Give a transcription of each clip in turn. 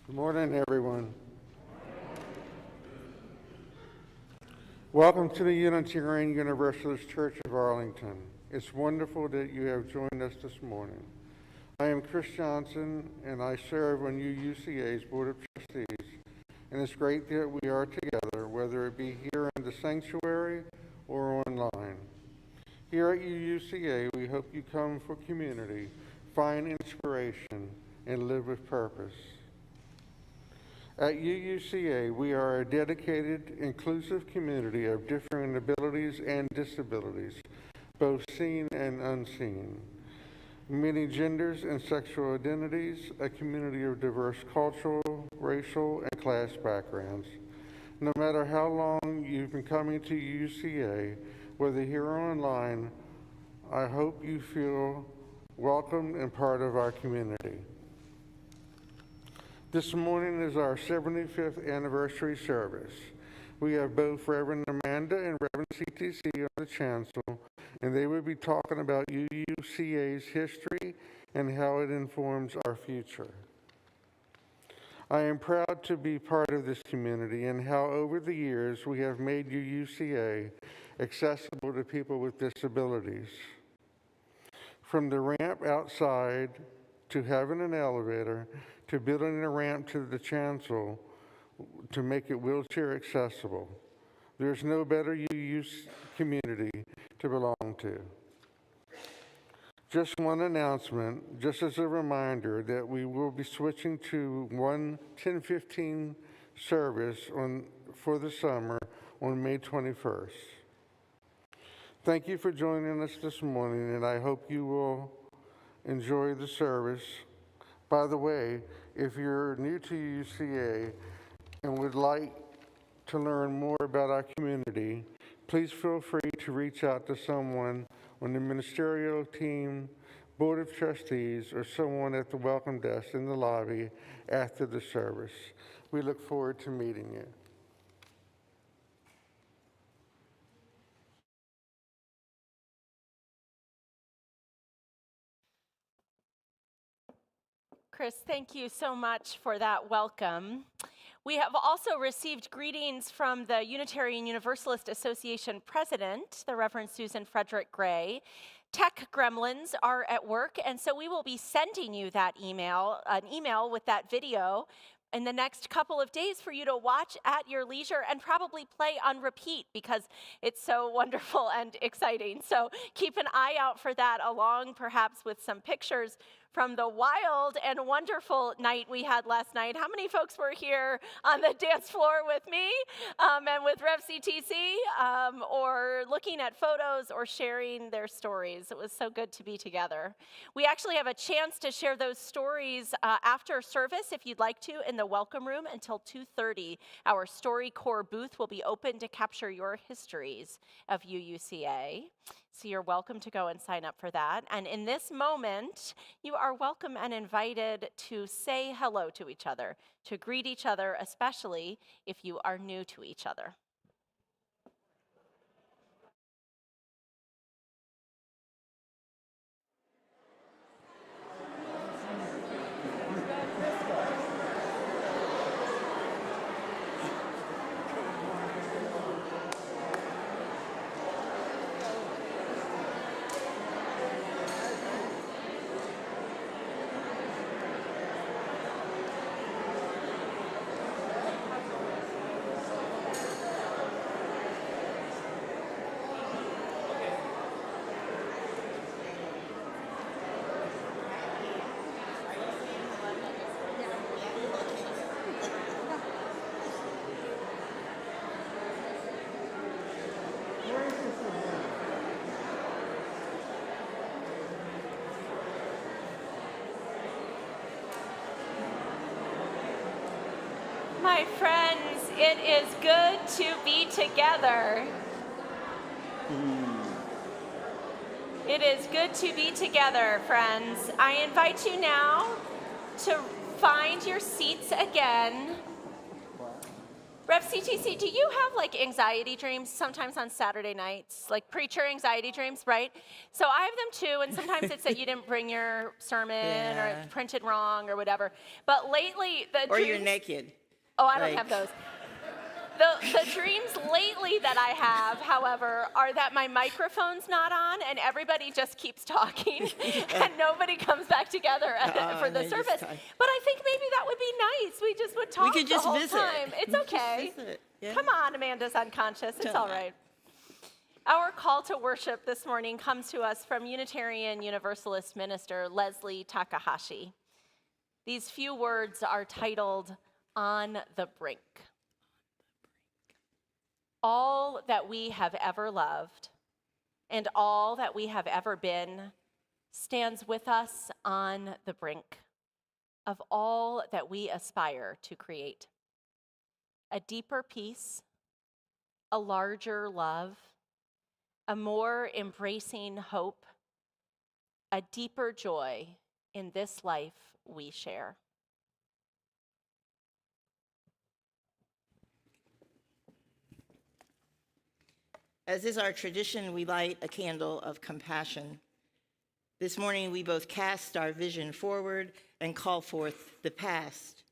Good morning, everyone. Welcome to the Unitarian Universalist Church of Arlington. It's wonderful that you have joined us this morning. I am Chris Johnson, and I serve on UUCA's Board of Trustees, and it's great that we are together, whether it be here in the sanctuary or online. Here at UUCA, we hope you come for community, find inspiration, and live with purpose. At UUCA, we are a dedicated, inclusive community of differing abilities and disabilities, both seen and unseen. Many genders and sexual identities, a community of diverse cultural, racial, and class backgrounds. No matter how long you've been coming to UCA, whether here or online, I hope you feel welcome and part of our community. This morning is our 75th anniversary service. We have both Reverend Amanda and Reverend CTC on the chancel, and they will be talking about UUCA's history and how it informs our future. I am proud to be part of this community and how over the years we have made UUCA accessible to people with disabilities. From the ramp outside to having an elevator to building a ramp to the chancel to make it wheelchair accessible. There's no better UU community to belong to. Just one announcement, just as a reminder that we will be switching to one 10:15 service for the summer on May 21st. Thank you for joining us this morning, and I hope you will enjoy the service. By the way, if you're new to UCA and would like to learn more about our community, please feel free to reach out to someone on the ministerial team, Board of Trustees, or someone at the welcome desk in the lobby after the service. We look forward to meeting you. Chris, thank you so much for that welcome. We have also received greetings from the Unitarian Universalist Association president, the Reverend Susan Frederick Gray. Tech gremlins are at work, and so we will be sending you that an email with that video in the next couple of days for you to watch at your leisure and probably play on repeat because it's so wonderful and exciting. So keep an eye out for that, along perhaps with some pictures from the wild and wonderful night we had last night. How many folks were here on the dance floor with me and with Rev CTC, or looking at photos or sharing their stories? It was so good to be together. We actually have a chance to share those stories after service, if you'd like to, in the welcome room until 2:30. Our StoryCorps booth will be open to capture your histories of UUCA. So you're welcome to go and sign up for that. And in this moment, you are welcome and invited to say hello to each other, to greet each other, especially if you are new to each other. My friends, it is good to be together. It is good to be together, friends. I invite you now to find your seats again. Rev CTC, do you have like anxiety dreams sometimes on Saturday nights? Like preacher anxiety dreams, right? So I have them too, and sometimes it's that you didn't bring your sermon or it's printed wrong or whatever. But lately, the Or dreams... you're naked. Oh, I don't have those. The dreams lately that I have, however, are that my microphone's not on and everybody just keeps talking and nobody comes back together for the service. But I think maybe that would be nice. We just would talk We could just the whole visit. time. It's okay. Just visit. Yeah. Come on, Amanda's unconscious. It's all right. Our call to worship this morning comes to us from Unitarian Universalist minister Leslie Takahashi. These few words are titled, On the Brink. All that we have ever loved and all that we have ever been stands with us on the brink of all that we aspire to create. A deeper peace, a larger love, a more embracing hope, a deeper joy in this life we share. As is our tradition, we light a candle of compassion. This morning, we both cast our vision forward and call forth the past.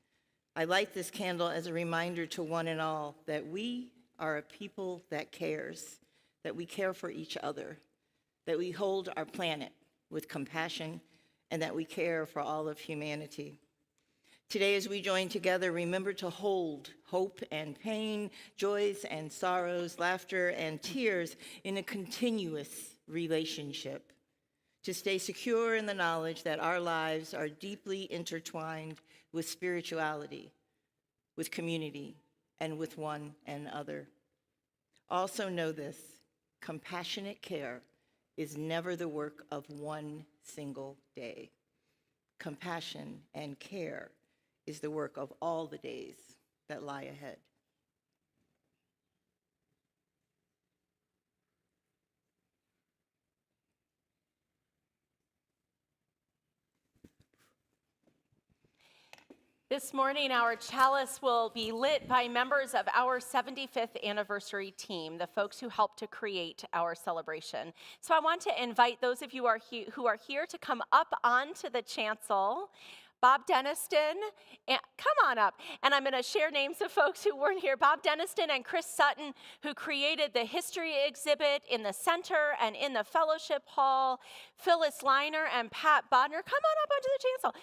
I light this candle as a reminder to one and all that we are a people that cares, that we care for each other, that we hold our planet with compassion, and that we care for all of humanity. Today, as we join together, remember to hold hope and pain, joys and sorrows, laughter and tears in a continuous relationship, to stay secure in the knowledge that our lives are deeply intertwined with spirituality, with community, and with one another. Also know this, compassionate care is never the work of one single day. Compassion and care is the work of all the days that lie ahead. This morning, our chalice will be lit by members of our 75th anniversary team, the folks who helped to create our celebration. So I want to invite those of you who are here to come up onto the chancel. Bob Deniston, and come on up. And I'm going to share names of folks who weren't here. Bob Deniston and Chris Sutton, who created the history exhibit in the center and in the fellowship hall. Phyllis Liner and Pat Bodner, come on up onto the chancel.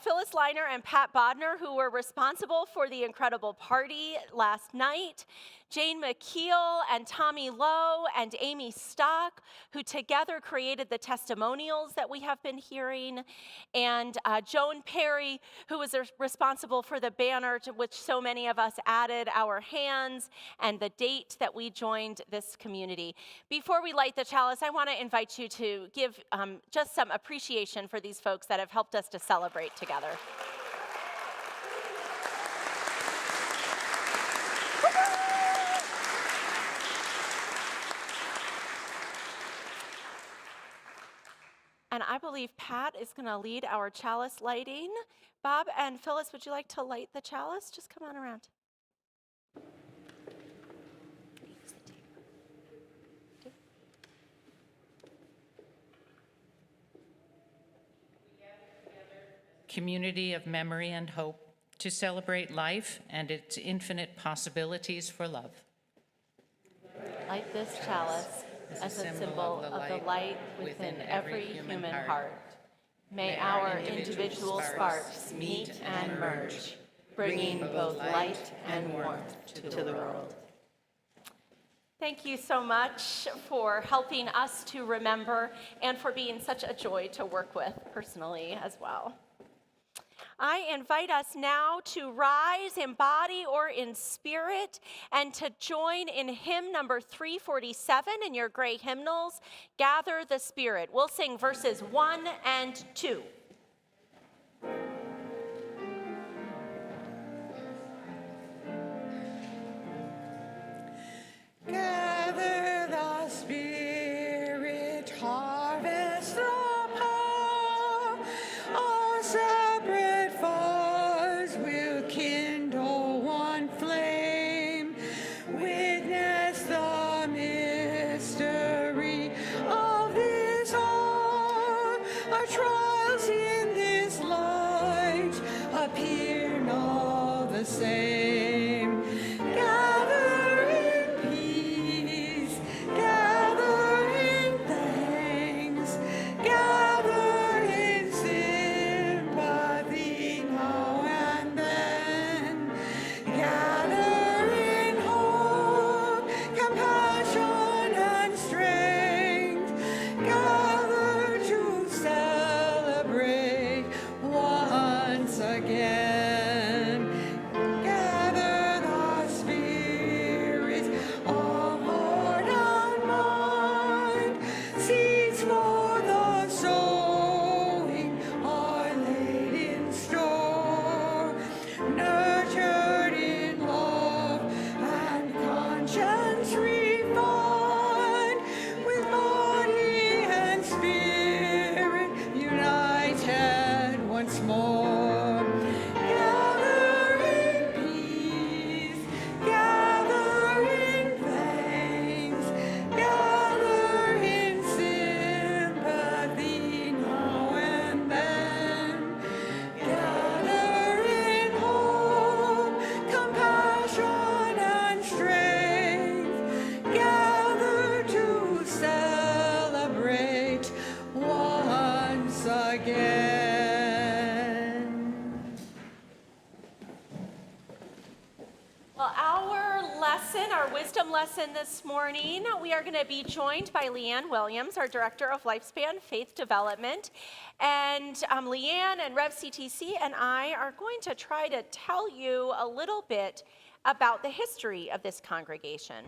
Phyllis Liner and Pat Bodner, who were responsible for the incredible party last night. Jane McKeel and Tommy Lowe and Amy Stock, who together created the testimonials that we have been hearing, and Joan Perry, who was responsible for the banner to which so many of us added our hands and the date that we joined this community. Before we light the chalice, I want to invite you to give just some appreciation for these folks that have helped us to celebrate together. And I believe Pat is going to lead our chalice lighting. Bob and Phyllis, would you like to light the chalice? Just come on around. Community of memory and hope to celebrate life and its infinite possibilities for love. Light this chalice as a symbol of the light within every human heart. May our individual sparks meet and merge, bringing both light and warmth to the world. Thank you so much for helping us to remember and for being such a joy to work with personally as well. I invite us now to rise in body or in spirit and to join in hymn number 347 in your gray hymnals, Gather the Spirit. We'll sing verses 1 and 2. Gather the Spirit, harvest the poor, all separate foes will kindle one flame, witness the mystery of this hour, our trials in this light appear not the same. Gather in peace, gather in thanks, gather in sympathy now and then, gather in hope, compassion and lesson this morning. We are going to be joined by Leanne Williams, our Director of Lifespan Faith Development. And Leanne and Rev CTC and I are going to try to tell you a little bit about the history of this congregation.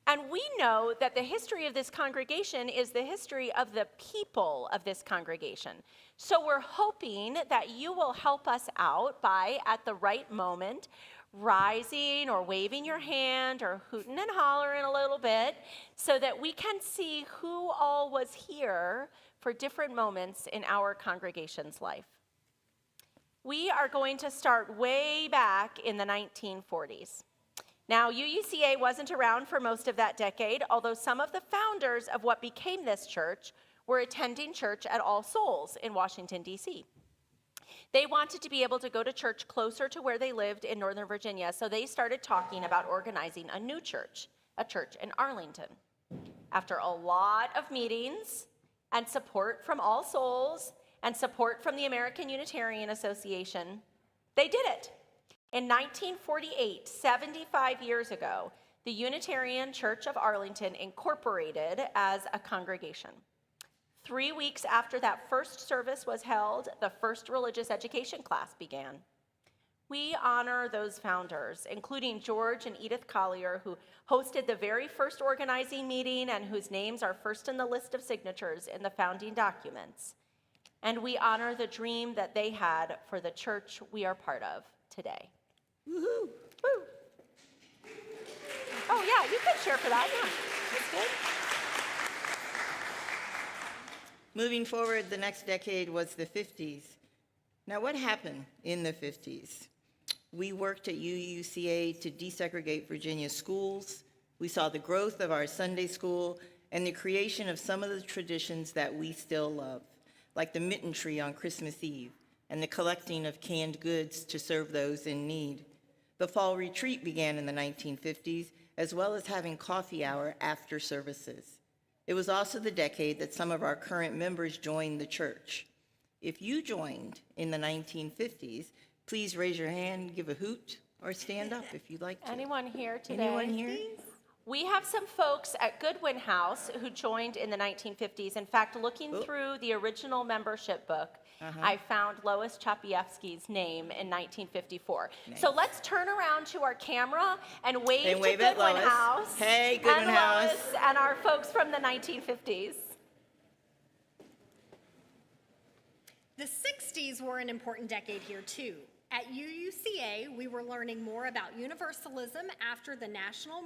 And we know that the history of this congregation is the history of the people of this congregation. So we're hoping that you will help us out by, at the right moment, rising or waving your hand or hooting and hollering a little bit so that we can see who all was here for different moments in our congregation's life. We are going to start way back in the 1940s. Now, UUCA wasn't around for most of that decade, although some of the founders of what became this church were attending church at All Souls in Washington, D.C. They wanted to be able to go to church closer to where they lived in Northern Virginia, so they started talking about organizing a new church, a church in Arlington. After a lot of meetings and support from All Souls and support from the American Unitarian Association, they did it. In 1948, 75 years ago, the Unitarian Church of Arlington incorporated as a congregation. 3 weeks after that first service was held, the first religious education class began. We honor those founders, including George and Edith Collier, who hosted the very first organizing meeting and whose names are first in the list of signatures in the founding documents. And we honor the dream that they had for the church we are part of today. Woohoo! Woo! Oh yeah, you can share for that, yeah. That's good. Moving forward, the next decade was the 50s. Now, what happened in the 50s? We worked at UUCA to desegregate Virginia schools. We saw the growth of our Sunday school and the creation of some of the traditions that we still love, like the mitten tree on Christmas Eve and the collecting of canned goods to serve those in need. The fall retreat began in the 1950s, as well as having coffee hour after services. It was also the decade that some of our current members joined the church. If you joined in the 1950s, please raise your hand, give a hoot, or stand up if you'd like to. Anyone here today? Anyone here? We have some folks at Goodwin House who joined in the 1950s. In fact, looking through the original membership book, I found Lois Chapievsky's name in 1954. Nice. So let's turn around to our camera and wave to wave at Goodwin Lois. House. Hey, Goodwin and House. Lois and our folks from the 1950s. The 60s were an important decade here, too. At UUCA, we were learning more about Universalism after the national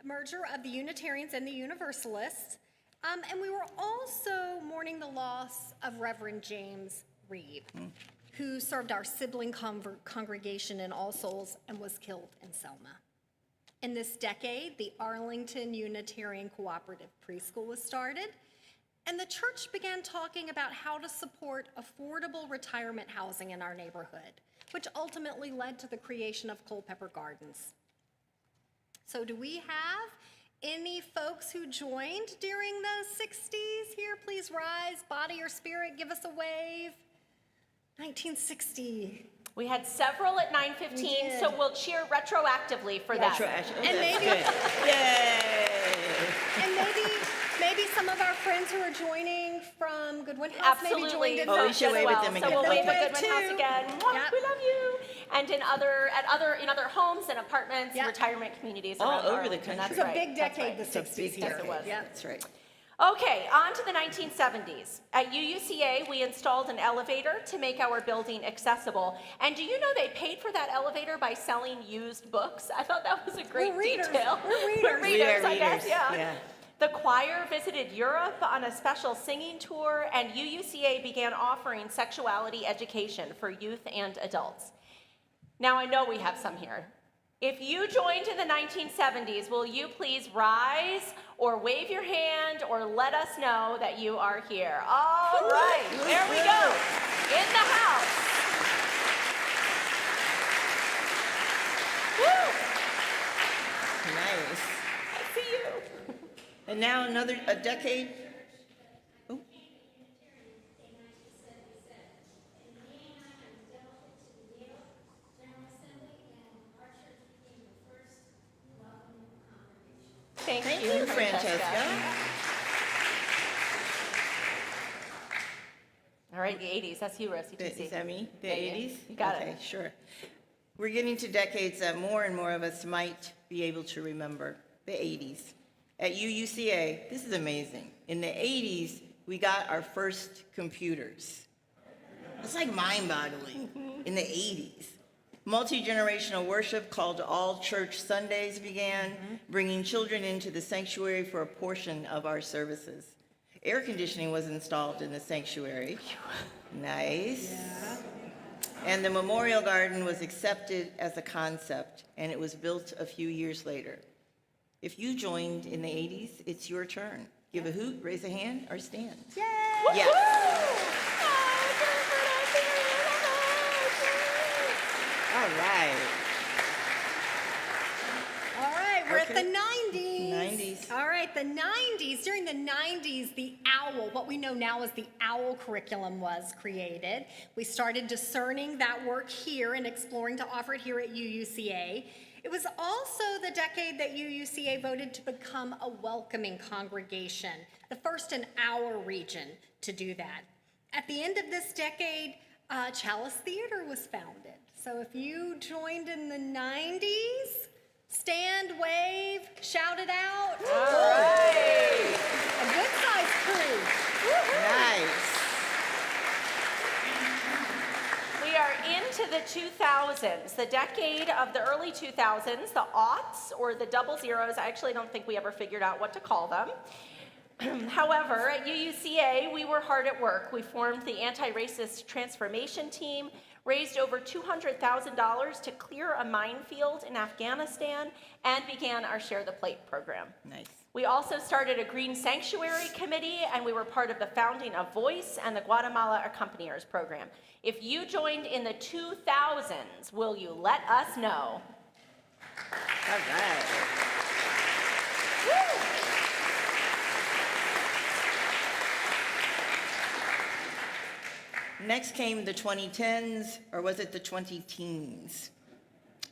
merger of the Unitarians and the Universalists. And we were also mourning the loss of Reverend James Reeb, who served our sibling congregation in All Souls and was killed in Selma. In this decade, the Arlington Unitarian Cooperative Preschool was started, and the church began talking about how to support affordable retirement housing in our neighborhood, which ultimately led to the creation of Culpeper Gardens. So do we have any folks who joined during the 60s here? Please rise, body or spirit, give us a wave. 1960. We had several at 9:15, We did. so we'll cheer retroactively for that. Retroactive. And That's maybe- good. Yay! And maybe some of our friends who are joining from Goodwin House maybe Absolutely. joined in Oh, we folks should as wave at well. them So again. we'll Okay. wave at Wave Goodwin House too. again. Mwah, Yep. We love you. And in other homes and apartments, Yep. retirement communities All around over the Arlington. country. That's It's a right. big That's decade, right. the It's a 60s big here. Yes, it was. Yep. That's right. Okay, on to the 1970s. At UUCA, we installed an elevator to make our building accessible. And do you know they paid for that elevator by selling used books? I thought that was a great We're readers. detail. We're readers. We're readers, We are I guess, readers, yeah. yeah. The choir visited Europe on a special singing tour, and UUCA began offering sexuality education for youth and adults. Now, I know we have some here. If you joined in the 1970s, will you please rise or wave your hand or let us know that you are here? All right, there we go. In the house. Woo! Nice. I see you. And now a decade. Oh. Thank you, Francesca. All right, the 80s. That's you, Rosie. Is that me? The Yeah, yeah. 80s? You got Okay, it. sure. We're getting to decades that more and more of us might be able to remember. The 80s. At UUCA, this is amazing. In the 80s, we got our first computers. It's like mind-boggling. In the 80s. Multi-generational worship called All Church Sundays began, bringing children into the sanctuary for a portion of our services. Air conditioning was installed in the sanctuary. Nice. Yeah. And the Memorial Garden was accepted as a concept, and it was built a few years later. If you joined in the 80s, it's your turn. Give a hoot, raise a hand, or stand. Yay! Yes. All right. All right, we're at Okay. the 90s. 90s. All right, the 90s. During the 90s, the OWL, what we know now as the OWL curriculum, was created. We started discerning that work here and exploring to offer it here at UUCA. It was also the decade that UUCA voted to become a welcoming congregation, the first in our region to do that. At the end of this decade, Chalice Theater was founded. So if you joined in the 90s, stand, wave, shout it out. All right. A good sized crew. Nice. We are into the 2000s, the decade of the early 2000s, the aughts or the double zeros. I actually don't think we ever figured out what to call them. However, at UUCA, we were hard at work. We formed the Anti-Racist Transformation Team, raised over $200,000 to clear a minefield in Afghanistan, and began our Share the Plate program. Nice. We also started a Green Sanctuary Committee, and we were part of the founding of Voice and the Guatemala Accompaniers program. If you joined in the 2000s, will you let us know? All right. Woo! Next came the 2010s, or was it the 20-teens?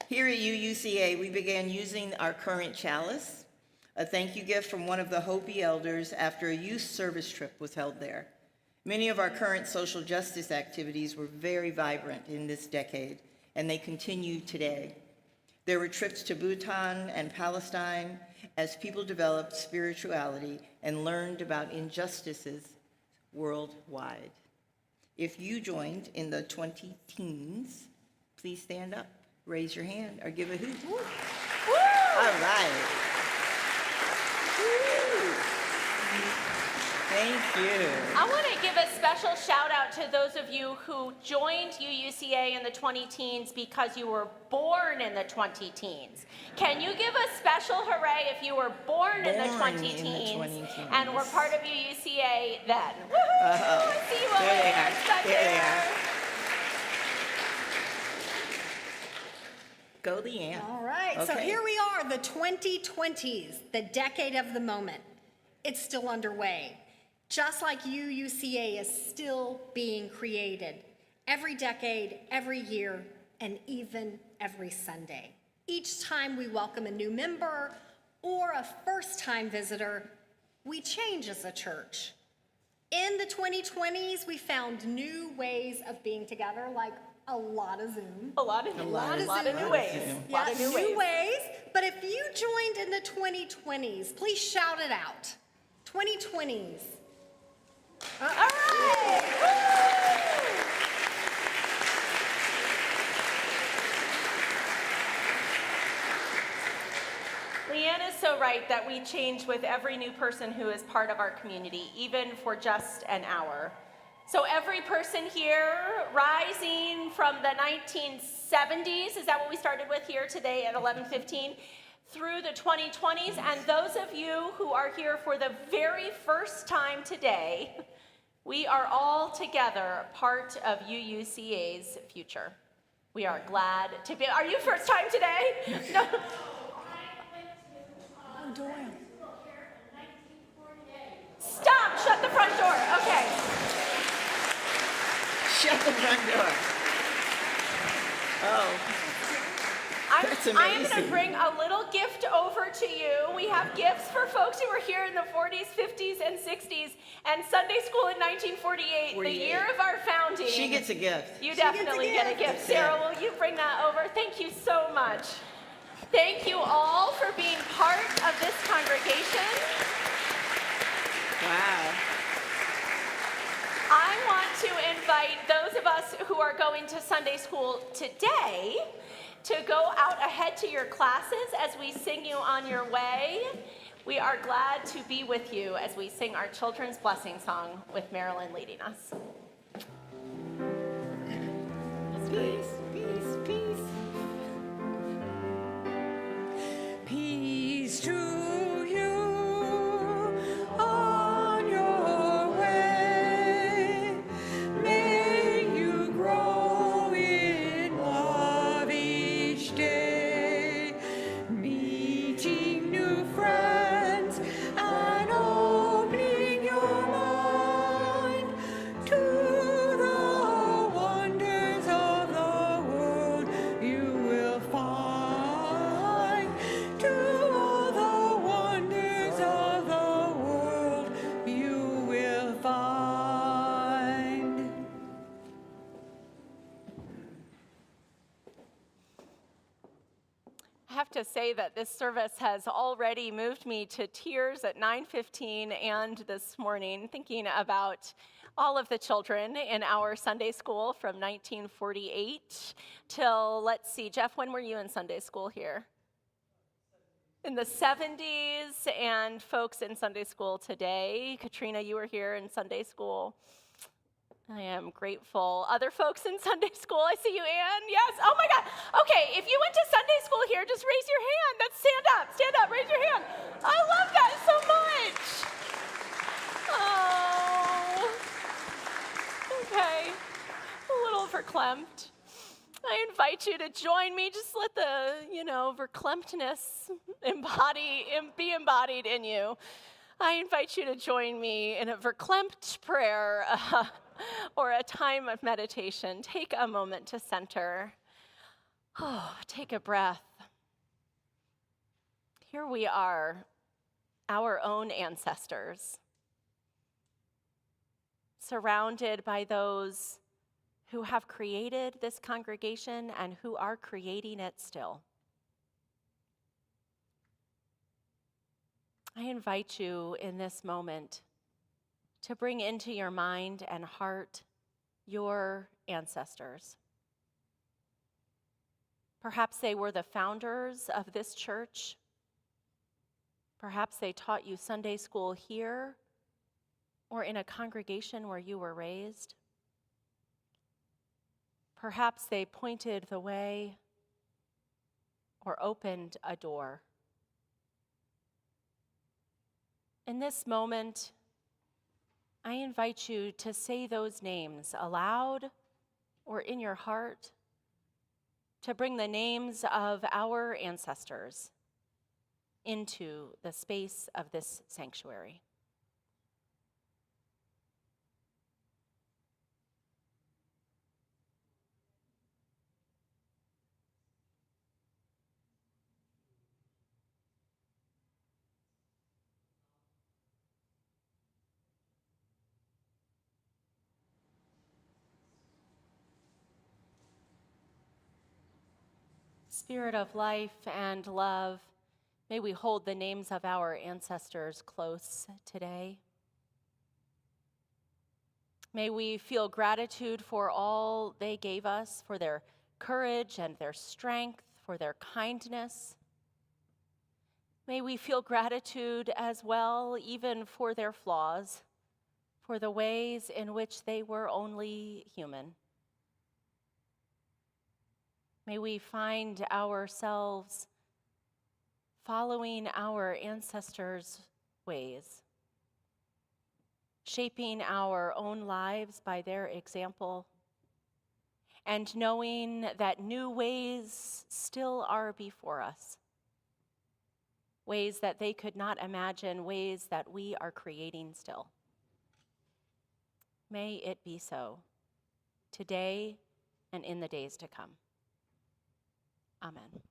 Here at UUCA, we began using our current chalice, a thank you gift from one of the Hopi elders after a youth service trip was held there. Many of our current social justice activities were very vibrant in this decade, and they continue today. There were trips to Bhutan and Palestine as people developed spirituality and learned about injustices worldwide. If you joined in the 20-teens, please stand up, raise your hand, or give a hoot. Woo! All right. Woo. Thank you. I want to give a special shout out to those of you who joined UUCA in the 20-teens because you were born in the 20-teens. Can you give a special hooray if you were born in the 20-teens and were part of UUCA then? Woohoo! I see you over there. Stuck There they there. are. Go Leanne. All right, so Okay. here we are, the 2020s, the decade of the moment. It's still underway. Just like UUCA is still being created every decade, every year, and even every Sunday. Each time we welcome a new member or a first-time visitor, we change as a church. In the 2020s, we found new ways of being together, like a lot of Zoom. A lot of new Zoom. ways. Yeah, Lot of new ways. But if you joined in the 2020s, please shout it out. 2020s. All right. Woo! Leanne is so right that we change with every new person who is part of our community, even for just an hour. So every person here rising from the 1970s, is that what we started with here today at 11:15? Through the 2020s, and those of you who are here for the very first time today, we are all together part of UUCA's future. We are glad to be. Are you first time today? No. Stop! Shut the front door. Okay. Shut the front door. Oh. That's I am going to amazing. bring a little gift over to you. We have gifts for folks who were here in the 40s, 50s, and 60s, and Sunday school in 1948, the year of our founding. She gets a gift. You definitely get a gift. Sarah, will you bring that over? Thank you so much. Thank you all for being part of this congregation. Wow. I want to invite those of us who are going to Sunday school today to go out ahead to your classes as we sing you on your way. We are glad to be with you as we sing our children's blessing song with Marilyn leading us. Peace, peace, peace. Peace to you on your way. May you grow in love each day, meeting new friends and opening your mind to the wonders of the world you will find. To all the wonders of the world you will find. I have to say that this service has already moved me to tears at 9:15 and this morning, thinking about all of the children in our Sunday school from 1948 till, let's see, Jeff, when were you in Sunday school here? In the 70s, and folks in Sunday school today. Katrina, you were here in Sunday school. I am grateful. Other folks in Sunday school, I see you, Ann. Yes. Oh my God. Okay, if you went to Sunday school here, just raise your hand. That's stand up, raise your hand. I love that so much. Oh. Okay. A little verklempt. I invite you to join me. Just let the, verklemptness be embodied in you. I invite you to join me in a verklempt prayer or a time of meditation. Take a moment to center. Oh, take a breath. Here we are, our own ancestors, surrounded by those who have created this congregation and who are creating it still. I invite you in this moment to bring into your mind and heart your ancestors. Perhaps they were the founders of this church. Perhaps they taught you Sunday school here or in a congregation where you were raised. Perhaps they pointed the way or opened a door. In this moment, I invite you to say those names aloud or in your heart, to bring the names of our ancestors into the space of this sanctuary. Spirit of life and love, may we hold the names of our ancestors close today. May we feel gratitude for all they gave us, for their courage and their strength, for their kindness. May we feel gratitude as well, even for their flaws, for the ways in which they were only human. May we find ourselves following our ancestors' ways, shaping our own lives by their example, and knowing that new ways still are before us, ways that they could not imagine, ways that we are creating still. May it be so, today and in the days to come. Amen.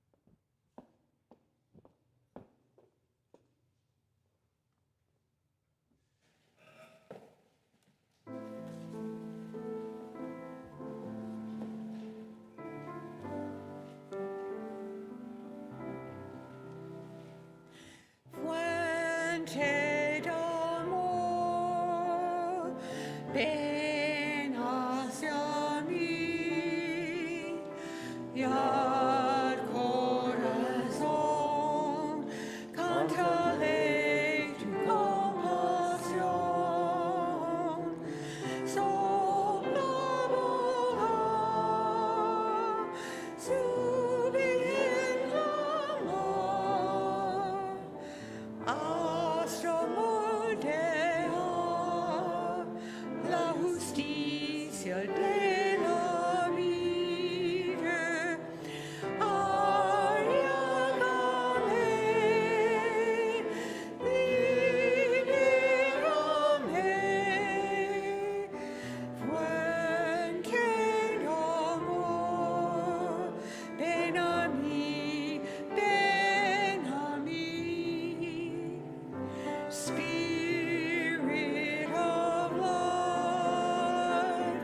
ven hacia mí y al corazón cántale tu compasión. Sopla volar su viento amor hasta moldear la justicia de la vida. Ayúdame, libérame, fuente de amor, ven a mí, ven a mí. Spirit of life,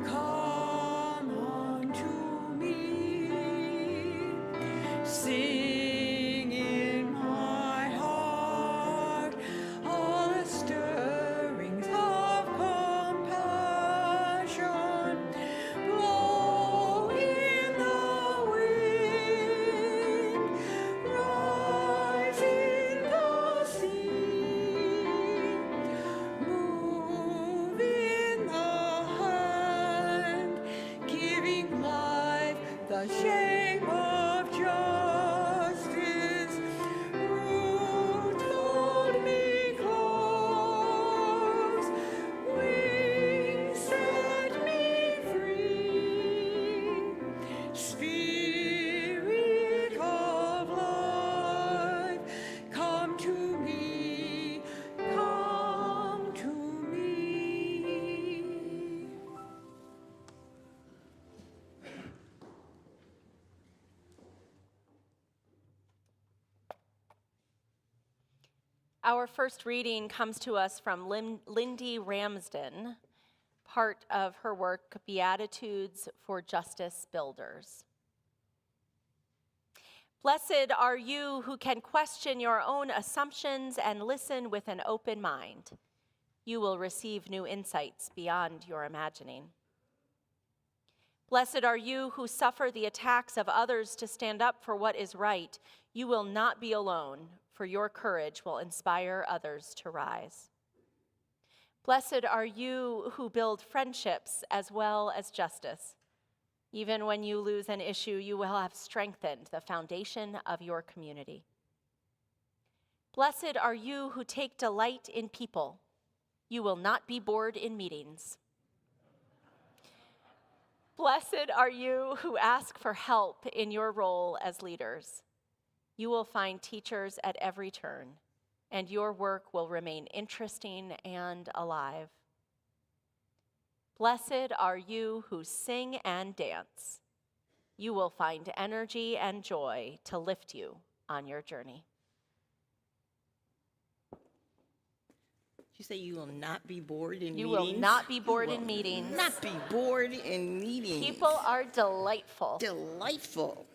come unto me. Sing in my heart all the stirrings of compassion. Blow in the wind, rise in the sea, move in the hand, giving life the shape of justice. Root hold me close, wings set me free. Spirit of life, come to me, come to me. Our first reading comes to us from Lindy Ramsden, part of her work, Beatitudes for Justice Builders. Blessed are you who can question your own assumptions and listen with an open mind. You will receive new insights beyond your imagining. Blessed are you who suffer the attacks of others to stand up for what is right. You will not be alone, for your courage will inspire others to rise. Blessed are you who build friendships as well as justice. Even when you lose an issue, you will have strengthened the foundation of your community. Blessed are you who take delight in people. You will not be bored in meetings. Blessed are you who ask for help in your role as leaders. You will find teachers at every turn, and your work will remain interesting and alive. Blessed are you who sing and dance. You will find energy and joy to lift you on your journey. Did you say you will not be bored in You meetings? will not be bored in meetings. Not be bored in meetings. People are delightful. Delightful.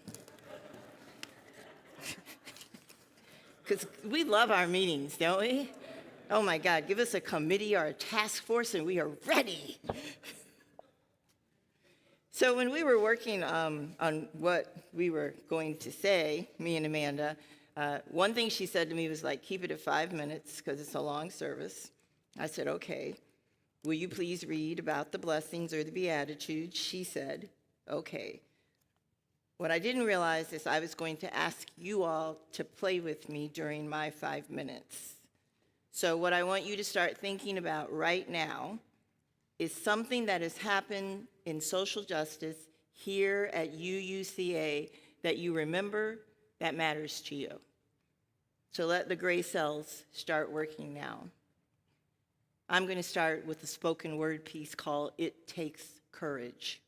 Because we love our meetings, don't we? Oh my God, give us a committee or a task force and we are ready. So when we were working on what we were going to say, me and Amanda, one thing she said to me was like, keep it at 5 minutes because it's a long service. I said, okay. Will you please read about the blessings or the Beatitudes? She said, okay. What I didn't realize is I was going to ask you all to play with me during my 5 minutes. So what I want you to start thinking about right now is something that has happened in social justice here at UUCA that you remember that matters to you. So let the gray cells start working now. I'm going to start with a spoken word piece called It Takes Courage.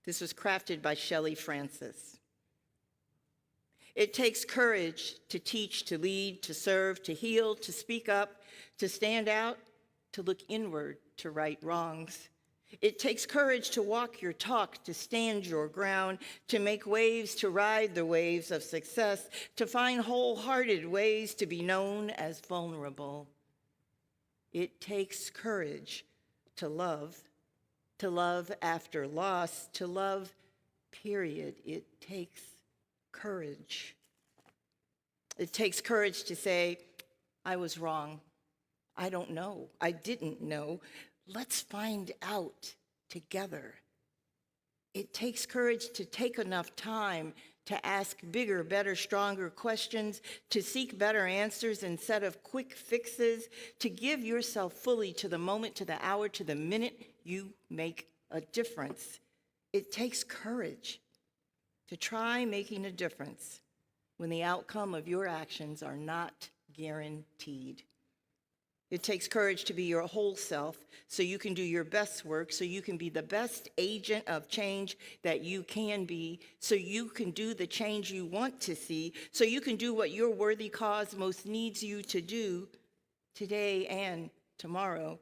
This was crafted by Shelley Francis. It takes courage to teach, to lead, to serve, to heal, to speak up, to stand out, to look inward, to right wrongs. It takes courage to walk your talk, to stand your ground, to make waves, to ride the waves of success, to find wholehearted ways to be known as vulnerable. It takes courage to love after loss, to love, period. It takes courage. It takes courage to say, I was wrong. I don't know. I didn't know. Let's find out together. It takes courage to take enough time to ask bigger, better, stronger questions, to seek better answers instead of quick fixes, to give yourself fully to the moment, to the hour, to the minute you make a difference. It takes courage to try making a difference when the outcome of your actions are not guaranteed. It takes courage to be your whole self so you can do your best work, so you can be the best agent of change that you can be, so you can do the change you want to see, so you can do what your worthy cause most needs you to do today and tomorrow.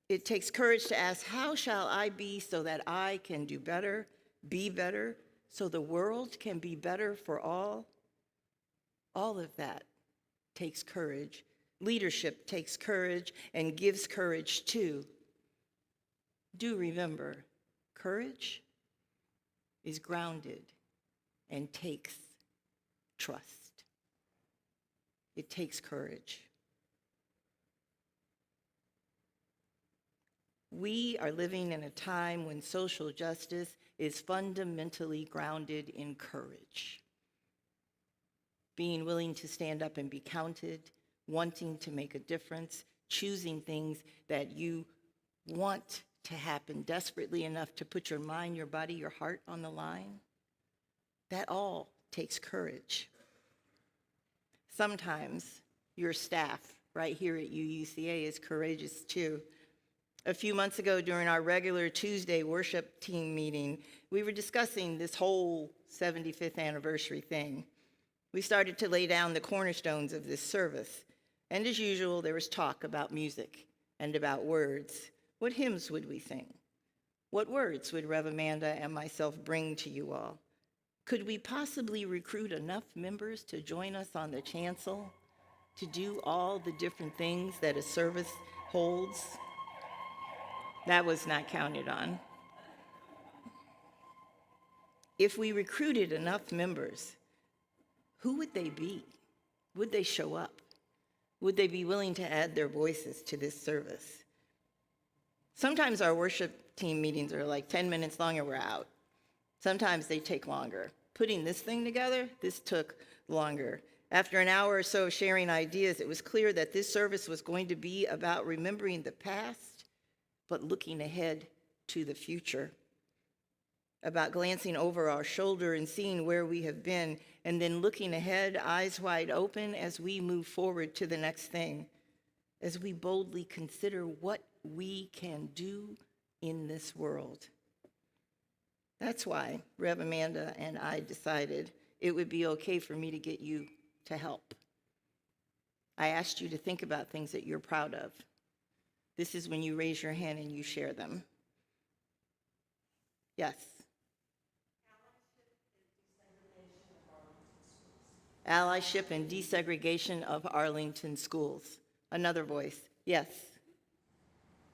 It takes courage to ask, how shall I be so that I can do better, be better, so the world can be better for all? All of that takes courage. Leadership takes courage and gives courage too. Do remember, courage is grounded and takes trust. It takes courage. We are living in a time when social justice is fundamentally grounded in courage. Being willing to stand up and be counted, wanting to make a difference, choosing things that you want to happen desperately enough to put your mind, your body, your heart on the line. That all takes courage. Sometimes your staff right here at UUCA is courageous too. A few months ago during our regular Tuesday worship team meeting, we were discussing this whole 75th anniversary thing. We started to lay down the cornerstones of this service. And as usual, there was talk about music and about words. What hymns would we sing? What words would Rev. Amanda and myself bring to you all? Could we possibly recruit enough members to join us on the chancel to do all the different things that a service holds? That was not counted on. If we recruited enough members, who would they be? Would they show up? Would they be willing to add their voices to this service? Sometimes our worship team meetings are like 10 minutes long and we're out. Sometimes they take longer. Putting this thing together, this took longer. After an hour or so of sharing ideas, it was clear that this service was going to be about remembering the past, but looking ahead to the future. About glancing over our shoulder and seeing where we have been, and then looking ahead, eyes wide open as we move forward to the next thing, as we boldly consider what we can do in this world. That's why Rev. Amanda and I decided it would be okay for me to get you to help. I asked you to think about things that you're proud of. This is when you raise your hand and you share them. Yes. Allyship and desegregation of Arlington schools. Another voice. Yes.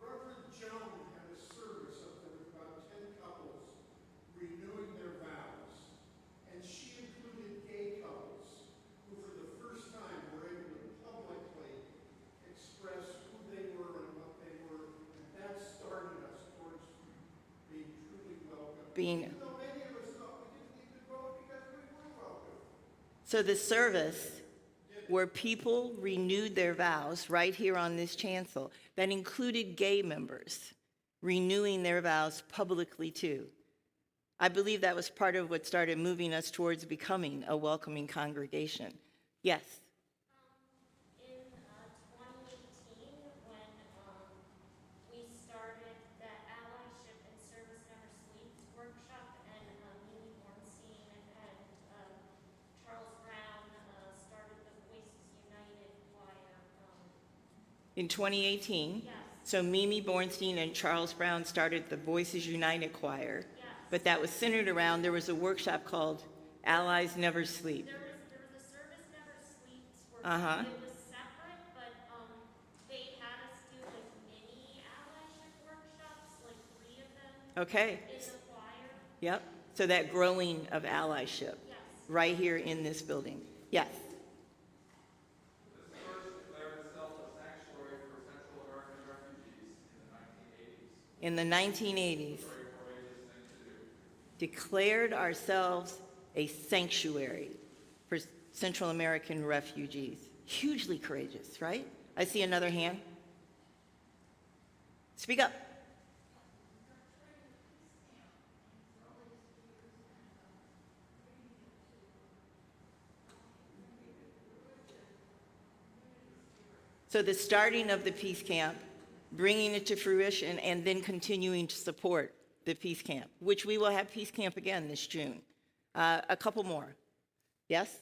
Reverend Joan had a service up there with about 10 couples renewing their vows, and she included gay couples who for the first time were able to publicly express who they were and what they were, and that started us towards being truly welcome. Even though many of us thought we didn't need to vote because we were welcome. So the service where people renewed their vows right here on this chancel, that included gay members renewing their vows publicly too. I believe that was part of what started moving us towards becoming a welcoming congregation. Yes. In 2018, when we started the Allyship and Service Never Sleeps workshop, and Mimi Bornstein and Charles Brown started the Voices United choir. In 2018, Yes. so Mimi Bornstein and Charles Brown started the Voices United choir, Yes. but that was centered around, there was a workshop called Allies Never Sleep. There was a Service Never Sleeps workshop. Uh-huh. It was separate, but they had us do a mini Allyship workshop Okay. in the choir. Yep. So that growing of allyship right here in this building. Yes. This church declared itself a sanctuary for Central American refugees in the 1980s. In the 1980s, Very courageous thing to do. declared ourselves a sanctuary for Central American refugees. Hugely courageous, right? I see another hand. Speak up. So the starting of the Peace Camp, bringing it to fruition, and then continuing to support the Peace Camp, which we will have Peace Camp again this June. A couple more. Yes?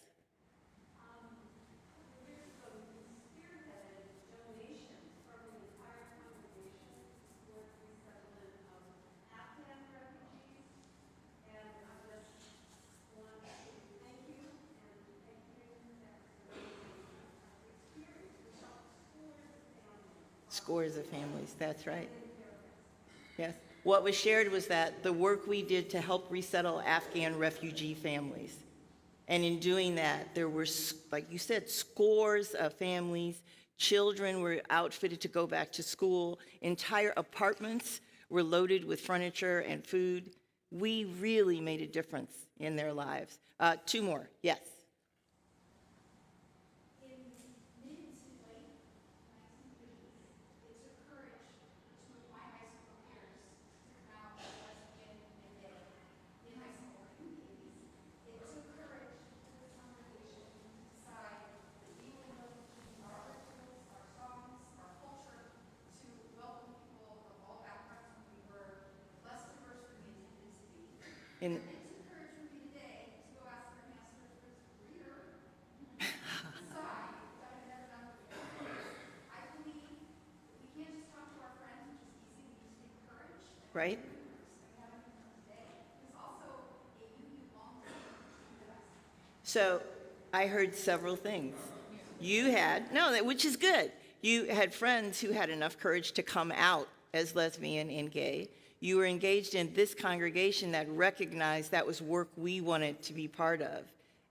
Scores of families, that's right. Yes. What was shared was that the work we did to help resettle Afghan refugee families. And in doing that, there were, like you said, scores of families. Children were outfitted to go back to school. Entire apartments were loaded with furniture and food. We really made a difference in their lives. Two more, yes. In, right? So I heard several things. You had, no, which is good. You had friends who had enough courage to come out as lesbian and gay. You were engaged in this congregation that recognized that was work we wanted to be part of,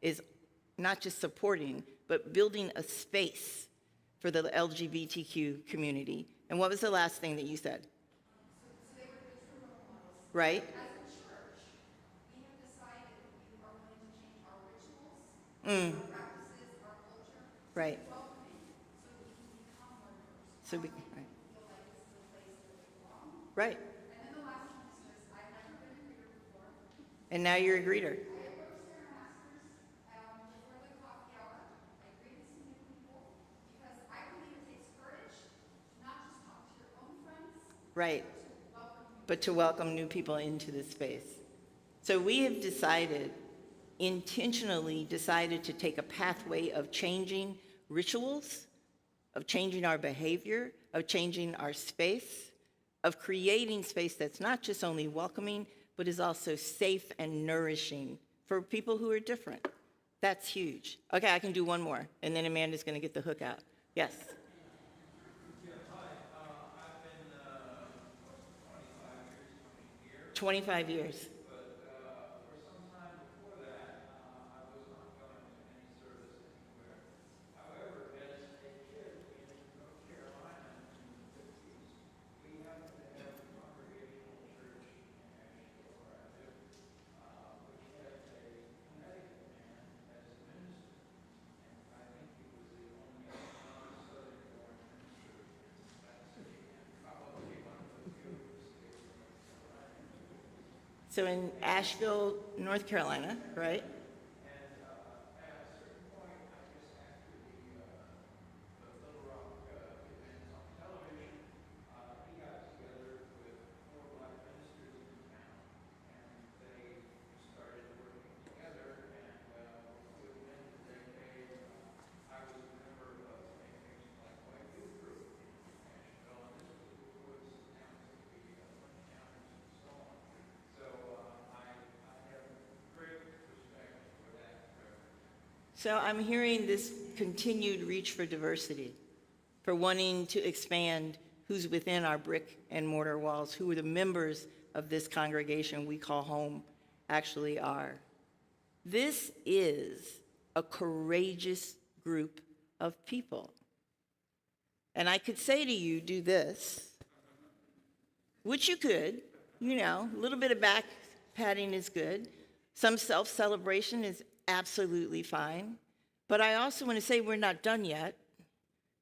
is not just supporting, but building a space for the LGBTQ community. And what was the last thing that you said? Right? Right. So we, right. And now you're a greeter. Right. But to welcome new people into this space. So we have decided, intentionally decided to take a pathway of changing rituals, of changing our behavior, of changing our space, of creating space that's not just only welcoming, but is also safe and nourishing for people who are different. That's huge. Okay, I can do one more, and then Amanda's going to get the hook out. Yes? Yeah, hi. I've been 25 years. But for some time before that, I was not going to any service anywhere. However, as a kid in North Carolina in the 50s, we happened to have a congregational church in Asheville, where I live, which had a Connecticut man as a minister. And I think he was the only non-Southern born minister in that city, and probably one of the few who stayed in North Carolina. So in Asheville, North Carolina, right? So I'm hearing this continued reach for diversity, for wanting to expand who's within our brick and mortar walls, who the members of this congregation we call home actually are. This is a courageous group of people. And I could say to you, do this, which you could, a little bit of back patting is good. Some self-celebration is absolutely fine. But I also want to say we're not done yet.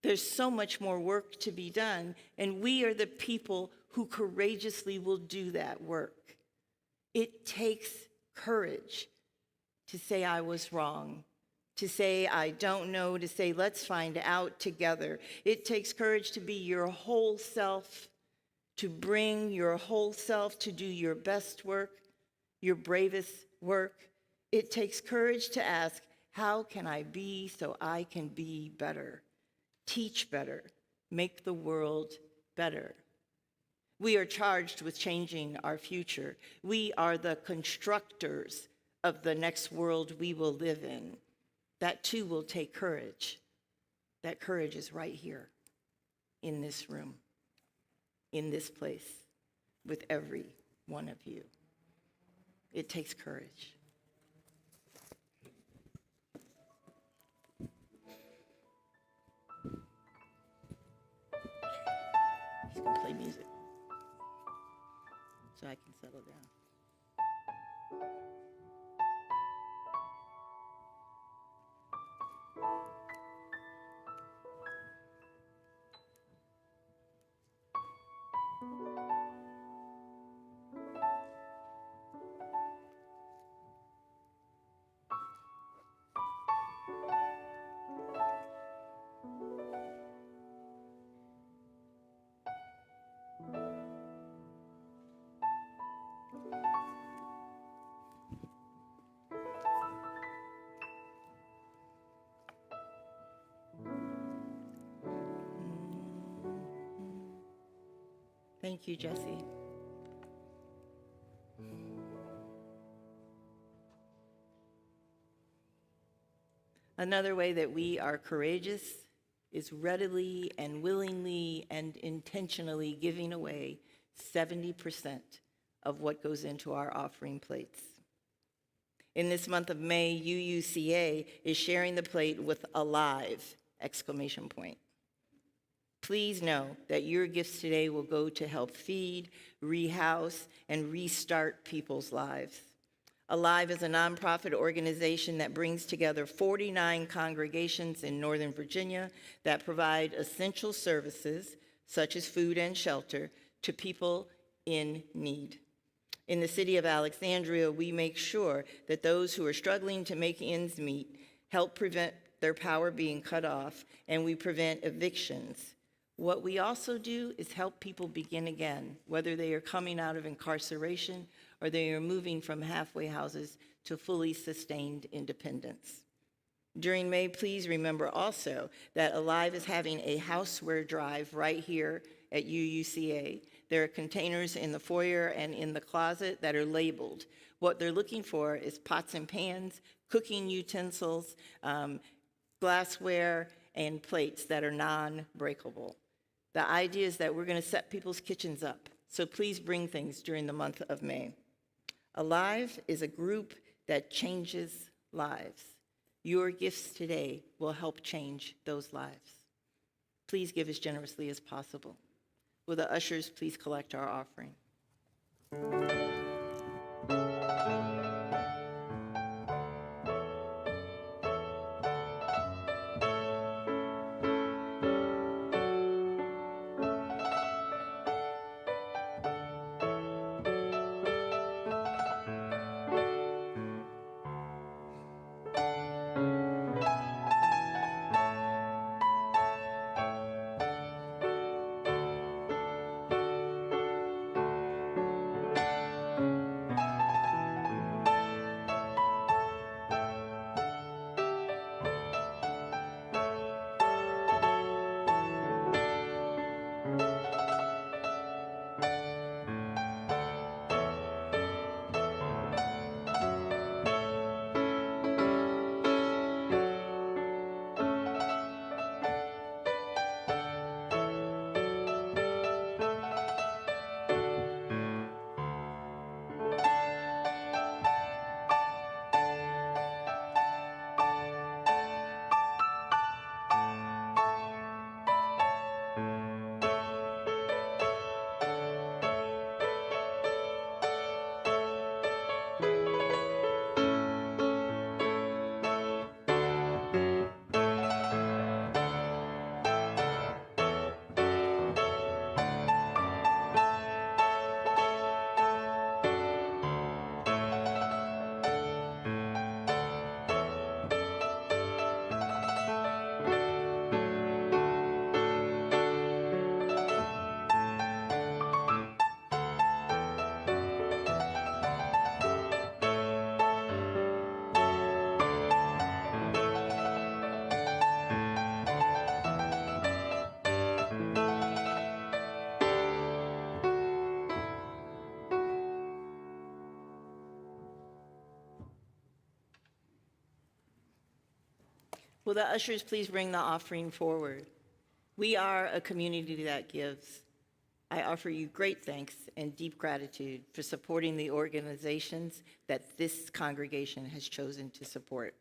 There's so much more work to be done, and we are the people who courageously will do that work. It takes courage to say I was wrong, to say I don't know, to say let's find out together. It takes courage to be your whole self, to bring your whole self to do your best work, your bravest work. It takes courage to ask, how can I be so I can be better? Teach better, make the world better. We are charged with changing our future. We are the constructors of the next world we will live in. That too will take courage. That courage is right here, in this room, in this place, with every one of you. It takes courage. He's gonna play music so I can settle down. Thank you, Jesse. Another way that we are courageous is readily and willingly and intentionally giving away 70% of what goes into our offering plates. In this month of May, UUCA is sharing the plate with Alive! Please know that your gifts today will go to help feed, rehouse, and restart people's lives. Alive is a nonprofit organization that brings together 49 congregations in Northern Virginia that provide essential services, such as food and shelter, to people in need. In the city of Alexandria, we make sure that those who are struggling to make ends meet help prevent their power being cut off, and we prevent evictions. What we also do is help people begin again, whether they are coming out of incarceration or they are moving from halfway houses to fully sustained independence. During May, please remember also that Alive is having a houseware drive right here at UUCA. There are containers in the foyer and in the closet that are labeled. What they're looking for is pots and pans, cooking utensils, glassware, and plates that are non-breakable. The idea is that we're going to set people's kitchens up, so please bring things during the month of May. Alive is a group that changes lives. Your gifts today will help change those lives. Please give as generously as possible. Will the ushers please collect our offering? Will the ushers please bring the offering forward? We are a community that gives. I offer you great thanks and deep gratitude for supporting the organizations that this congregation has chosen to support.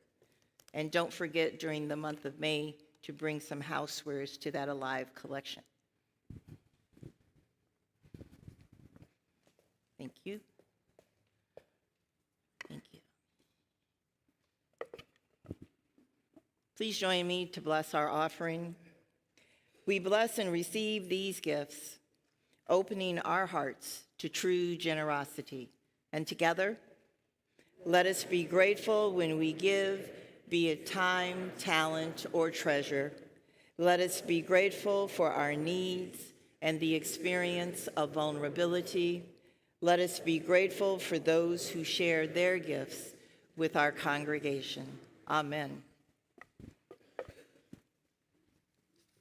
And don't forget during the month of May to bring some housewares to that Alive collection. Thank you. Thank you. Please join me to bless our offering. We bless and receive these gifts, opening our hearts to true generosity. And together, let us be grateful when we give, be it time, talent, or treasure. Let us be grateful for our needs and the experience of vulnerability. Let us be grateful for those who share their gifts with our congregation. Amen.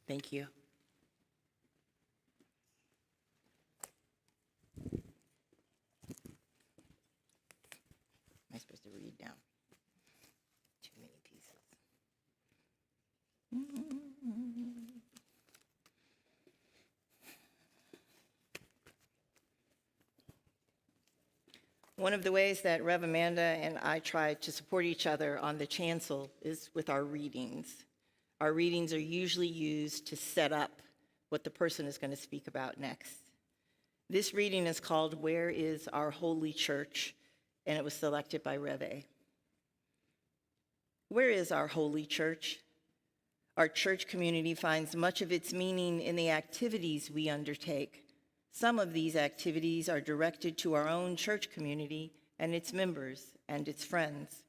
Thank you. Am I supposed to read now? Too many pieces. One of the ways that Rev. Amanda and I try to support each other on the chancel is with our readings. Our readings are usually used to set up what the person is going to speak about next. This reading is called Where is Our Holy Church? And it was selected by Rev. A. Where is our holy church? Our church community finds much of its meaning in the activities we undertake. Some of these activities are directed to our own church community and its members and its friends.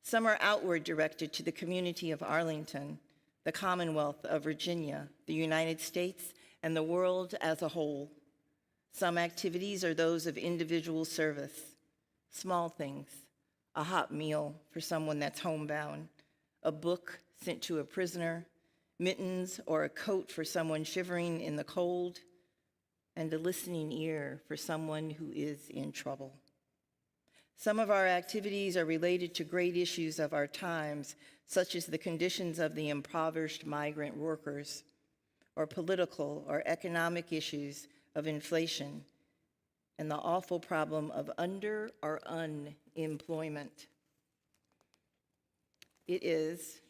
Some are outward directed to the community of Arlington, the Commonwealth of Virginia, the United States, and the world as a whole. Some activities are those of individual service, small things, a hot meal for someone that's homebound, a book sent to a prisoner, mittens or a coat for someone shivering in the cold, and a listening ear for someone who is in trouble. Some of our activities are related to great issues of our times, such as the conditions of the impoverished migrant workers, or political or economic issues of inflation, and the awful problem of under or unemployment. It is,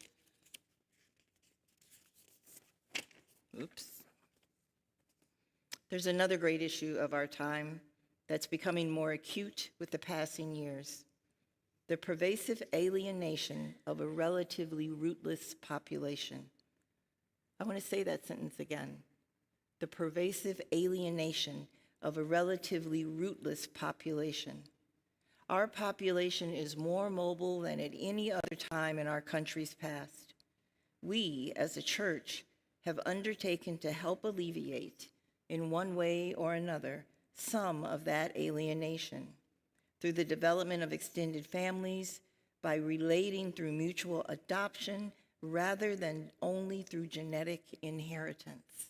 There's another great issue of our time that's becoming more acute with the passing years: the pervasive alienation of a relatively rootless population. I want to say that sentence again. The pervasive alienation of a relatively rootless population. Our population is more mobile than at any other time in our country's past. We, as a church, have undertaken to help alleviate, in one way or another, some of that alienation through the development of extended families, by relating through mutual adoption rather than only through genetic inheritance.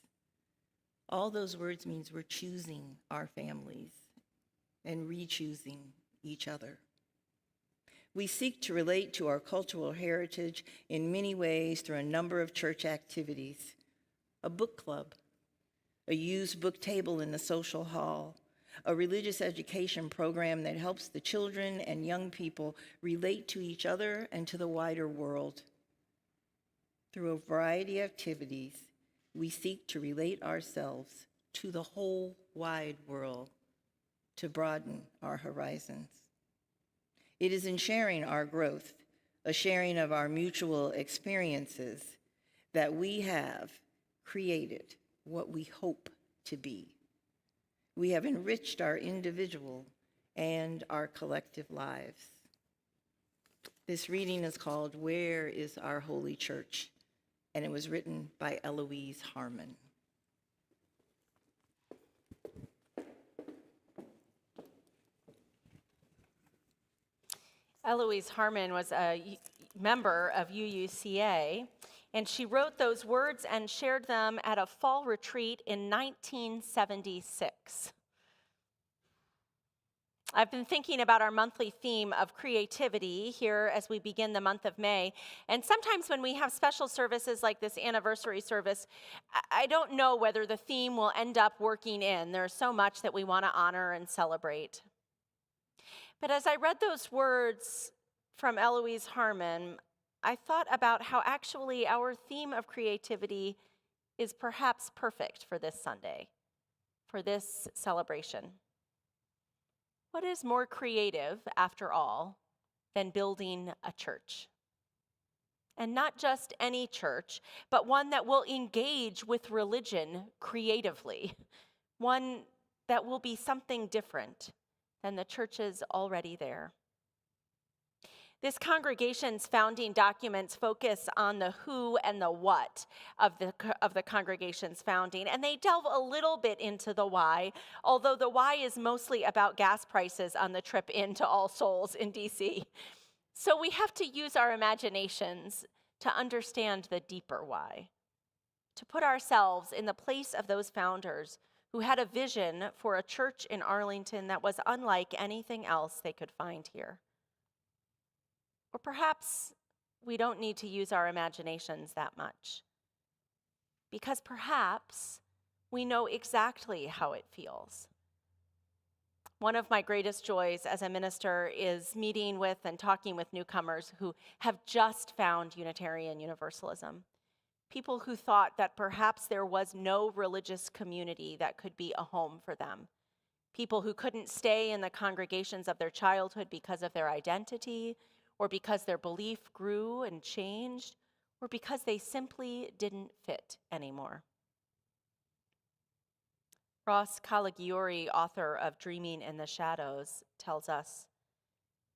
All those words means we're choosing our families and re-choosing each other. We seek to relate to our cultural heritage in many ways through a number of church activities: a book club, a used book table in the social hall, a religious education program that helps the children and young people relate to each other and to the wider world. Through a variety of activities, we seek to relate ourselves to the whole wide world, to broaden our horizons. It is in sharing our growth, a sharing of our mutual experiences, that we have created what we hope to be. We have enriched our individual and our collective lives. This reading is called Where is Our Holy Church? And it was written by Eloise Harmon. Eloise Harmon was a member of UUCA, and she wrote those words and shared them at a fall retreat in 1976. I've been thinking about our monthly theme of creativity here as we begin the month of May. And sometimes when we have special services like this anniversary service, I don't know whether the theme will end up working in. There's so much that we want to honor and celebrate. But as I read those words from Eloise Harmon, I thought about how actually our theme of creativity is perhaps perfect for this Sunday, for this celebration. What is more creative, after all, than building a church? And not just any church, but one that will engage with religion creatively, one that will be something different than the churches already there. This congregation's founding documents focus on the who and the what of the congregation's founding, and they delve a little bit into the why, although the why is mostly about gas prices on the trip into All Souls in DC. So we have to use our imaginations to understand the deeper why, to put ourselves in the place of those founders who had a vision for a church in Arlington that was unlike anything else they could find here. Or perhaps we don't need to use our imaginations that much, because perhaps we know exactly how it feels. One of my greatest joys as a minister is meeting with and talking with newcomers who have just found Unitarian Universalism. People who thought that perhaps there was no religious community that could be a home for them. People who couldn't stay in the congregations of their childhood because of their identity, or because their belief grew and changed, or because they simply didn't fit anymore. Ross Caligiuri, author of Dreaming in the Shadows, tells us,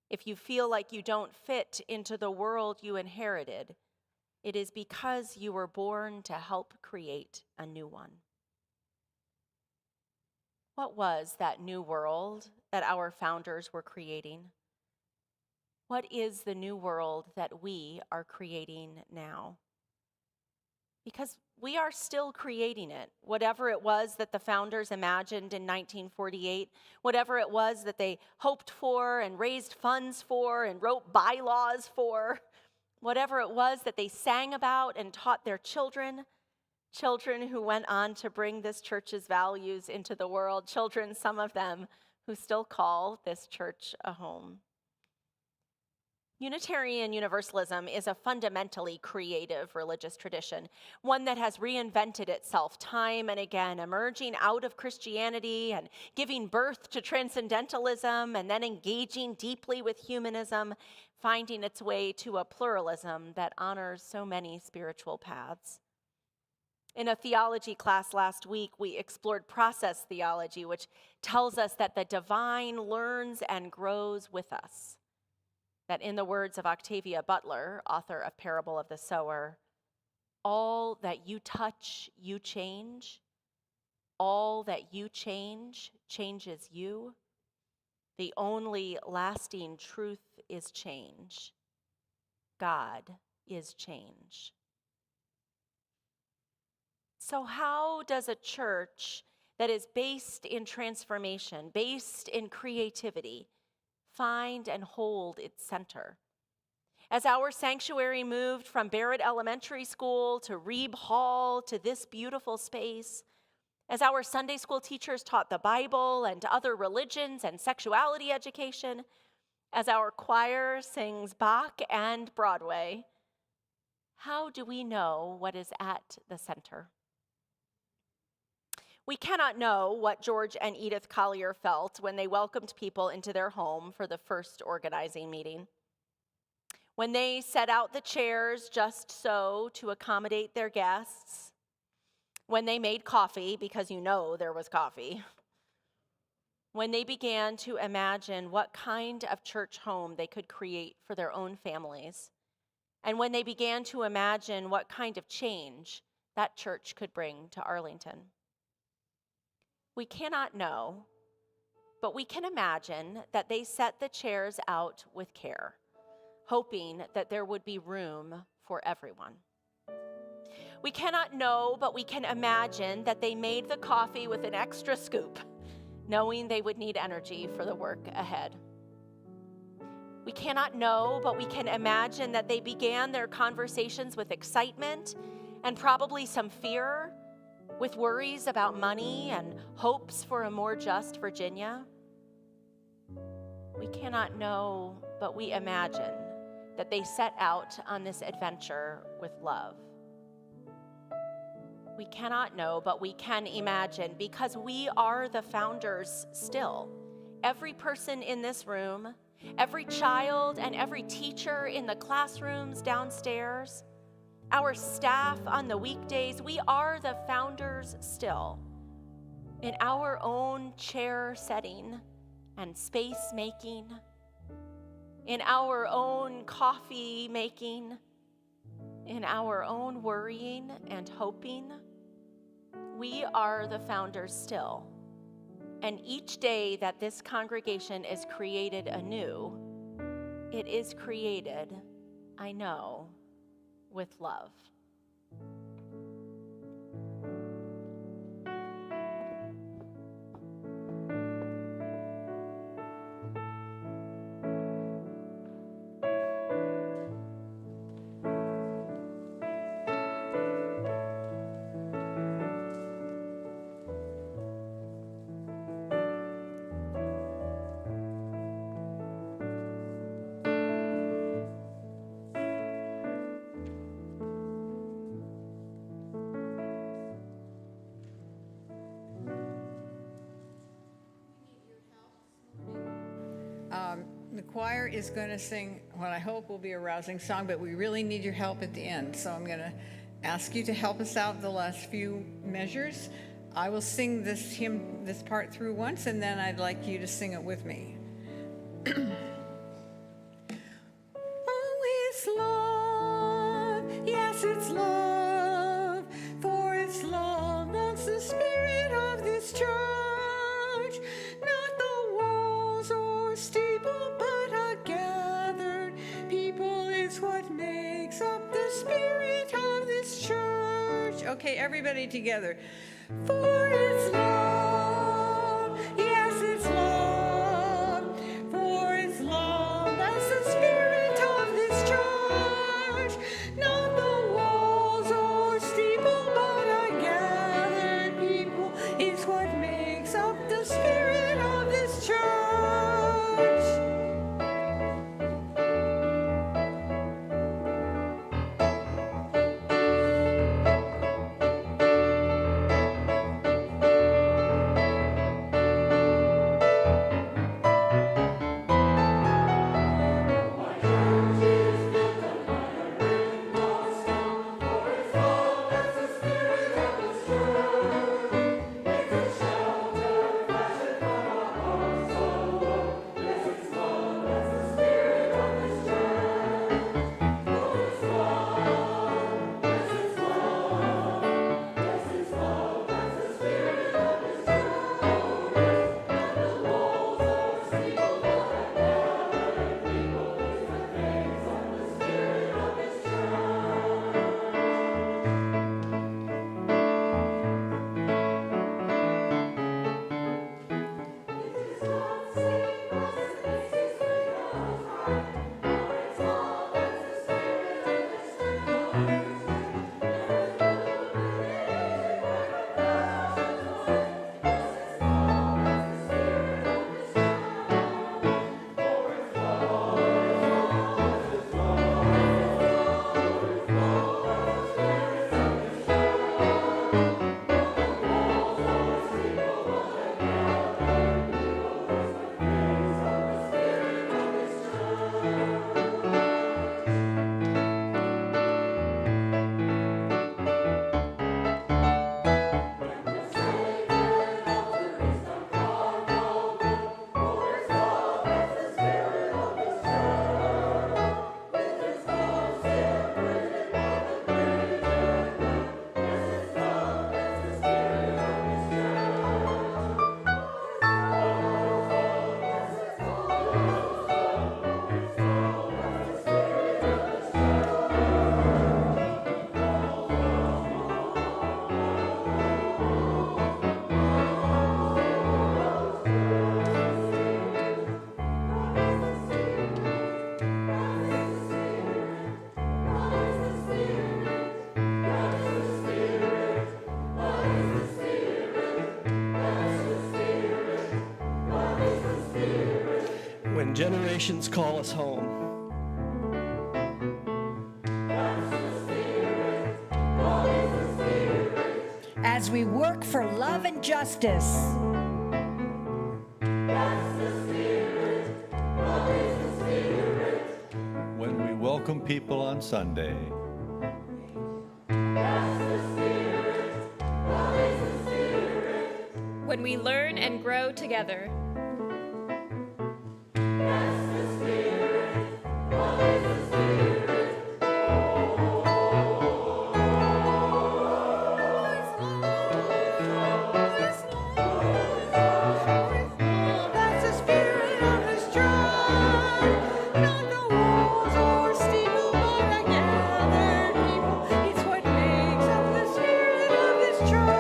if you feel like you don't fit into the world you inherited, it is because you were born to help create a new one. What was that new world that our founders were creating? What is the new world that we are creating now? Because we are still creating it. Whatever it was that the founders imagined in 1948, whatever it was that they hoped for and raised funds for and wrote bylaws for, whatever it was that they sang about and taught their children, children who went on to bring this church's values into the world, children, some of them, who still call this church a home. Unitarian Universalism is a fundamentally creative religious tradition, one that has reinvented itself time and again, emerging out of Christianity and giving birth to transcendentalism and then engaging deeply with humanism, finding its way to a pluralism that honors so many spiritual paths. In a theology class last week, we explored process theology, which tells us that the divine learns and grows with us. That in the words of Octavia Butler, author of Parable of the Sower, all that you touch, you change. All that you change, changes you. The only lasting truth is change. God is change. So how does a church that is based in transformation, based in creativity, find and hold its center? As our sanctuary moved from Barrett Elementary School to Reeb Hall to this beautiful space, as our Sunday school teachers taught the Bible and other religions and sexuality education, as our choir sings Bach and Broadway, how do we know what is at the center? We cannot know what George and Edith Collier felt when they welcomed people into their home for the first organizing meeting. When they set out the chairs just so to accommodate their guests. When they made coffee, because you know there was coffee. When they began to imagine what kind of church home they could create for their own families. And when they began to imagine what kind of change that church could bring to Arlington. We cannot know, but we can imagine that they set the chairs out with care, hoping that there would be room for everyone. We cannot know, but we can imagine that they made the coffee with an extra scoop knowing they would need energy for the work ahead. We cannot know, but we can imagine that they began their conversations with excitement and probably some fear, with worries about money and hopes for a more just Virginia. We cannot know, but we imagine that they set out on this adventure with love. We cannot know, but we can imagine, because we are the founders still. Every person in this room, every child and every teacher in the classrooms downstairs, our staff on the weekdays, we are the founders still, in our own chair setting and space making, in our own coffee making, in our own worrying and hoping. We are the founders still. And each day that this congregation is created anew, it is created, I know, with love. The choir is going to sing what I hope will be a rousing song, but we really need your help at the end. So I'm going to ask you to help us out the last few measures. I will sing this hymn, this part through once, and then I'd like you to sing it with me. Oh, it's love, yes, it's love, for it's love that's the spirit of this church. Not the walls or steeple, but a gathered people is what makes up the spirit of this church. Okay, everybody together. For it's love, yes, it's love, for it's love that's the spirit of this church. Not the walls or steeple, but a gathered people is what makes up the spirit of this church. when generations call us home. As we work for love and justice. When we welcome people on Sunday. When we learn and grow together. That's the spirit of this church. Not the walls or steeple, but a gathered people. It's what makes up the spirit of this church.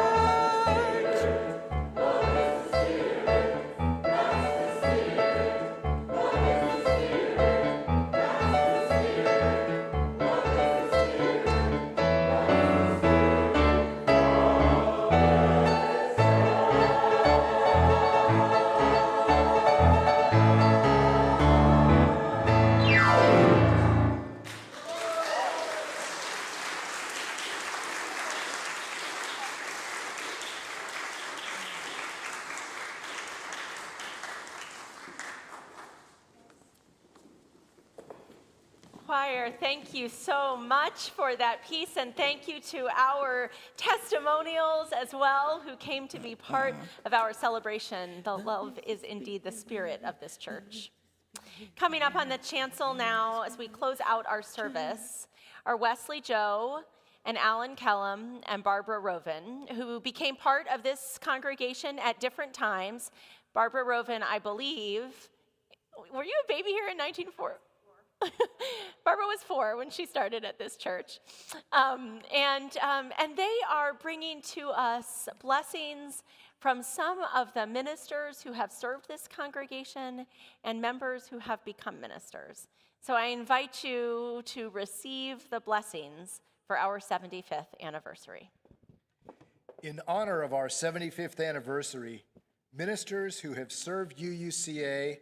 Choir, thank you so much for that piece, and thank you to our testimonials as well who came to be part of our celebration. The love is indeed the spirit of this church. Coming up on the chancel now as we close out our service are Wesley Joe and Alan Kellum and Barbara Roven, who became part of this congregation at different times. Barbara Roven, I believe, were you a baby here in 1904? Barbara was 4 when she started at this church. And they are bringing to us blessings from some of the ministers who have served this congregation and members who have become ministers. So I invite you to receive the blessings for our 75th anniversary. In honor of our 75th anniversary, ministers who have served UUCA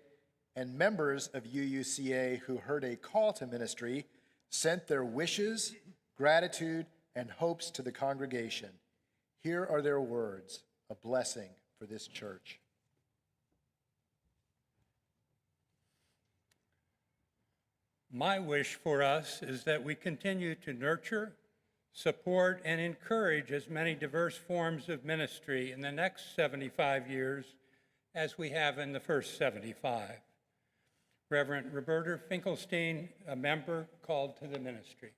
and members of UUCA who heard a call to ministry sent their wishes, gratitude, and hopes to the congregation. Here are their words, a blessing for this church. My wish for us is that we continue to nurture, support, and encourage as many diverse forms of ministry in the next 75 years as we have in the first 75. Reverend Roberta Finkelstein, a member called to the ministry.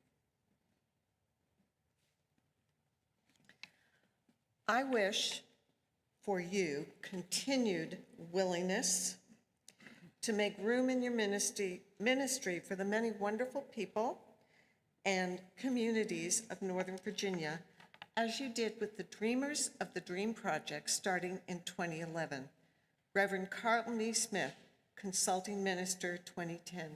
I wish for you continued willingness to make room in your ministry for the many wonderful people and communities of Northern Virginia, as you did with the Dreamers of the Dream Project starting in 2011. Reverend Carlton E. Smith, Consulting Minister, 2010-2012.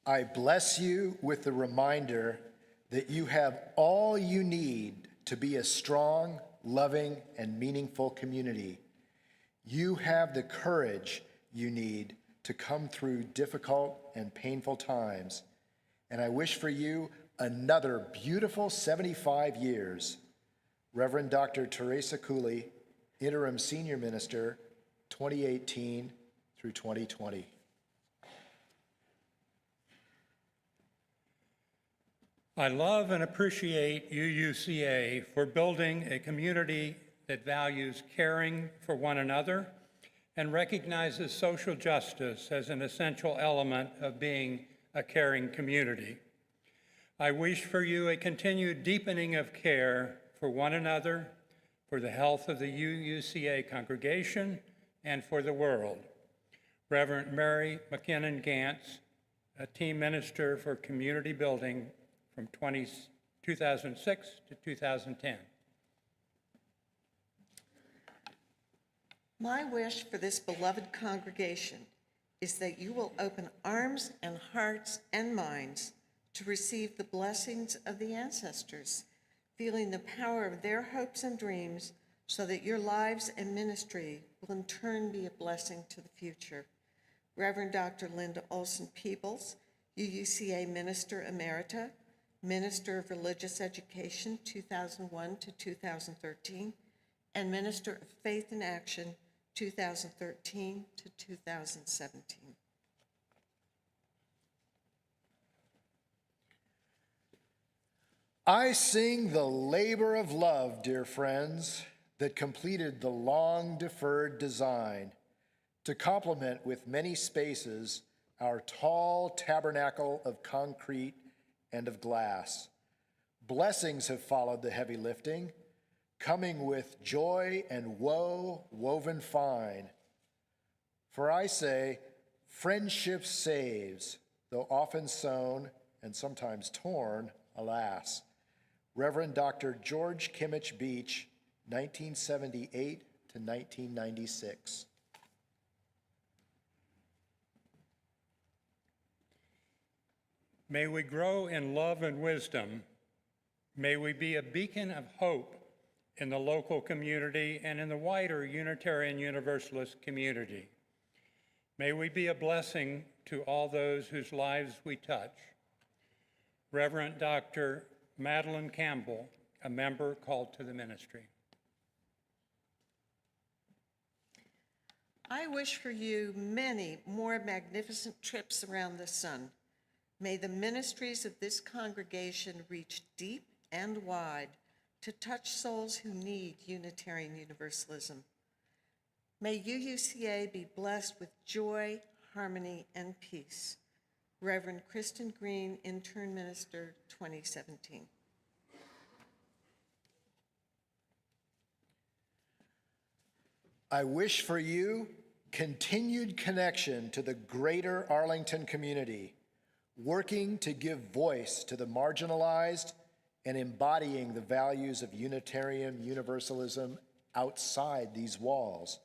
I bless you with the reminder that you have all you need to be a strong, loving, and meaningful community. You have the courage you need to come through difficult and painful times. And I wish for you another beautiful 75 years. Reverend Dr. Teresa Cooley, Interim Senior Minister, 2018 through 2020. I love and appreciate UUCA for building a community that values caring for one another and recognizes social justice as an essential element of being a caring community. I wish for you a continued deepening of care for one another, for the health of the UUCA congregation, and for the world. Reverend Mary McKinnon Gantz, a team minister for community building from 2006 to 2010. My wish for this beloved congregation is that you will open arms and hearts and minds to receive the blessings of the ancestors, feeling the power of their hopes and dreams so that your lives and ministry will in turn be a blessing to the future. Reverend Dr. Linda Olson Peebles, UUCA Minister Emerita, Minister of Religious Education 2001 to 2013, and Minister of Faith and Action 2013 to 2017. I sing the labor of love, dear friends, that completed the long-deferred design to complement with many spaces our tall tabernacle of concrete and of glass. Blessings have followed the heavy lifting, coming with joy and woe woven fine. For I say, friendship saves, though often sown and sometimes torn, alas. Reverend Dr. George Kimmich Beach, 1978 to 1996. May we grow in love and wisdom. May we be a beacon of hope in the local community and in the wider Unitarian Universalist community. May we be a blessing to all those whose lives we touch. Reverend Dr. Madeline Campbell, a member called to the ministry. I wish for you many more magnificent trips around the sun. May the ministries of this congregation reach deep and wide to touch souls who need Unitarian Universalism. May UUCA be blessed with joy, harmony, and peace. Reverend Kristen Green, Intern Minister, 2017. I wish for you continued connection to the greater Arlington community, working to give voice to the marginalized and embodying the values of Unitarian Universalism outside these walls.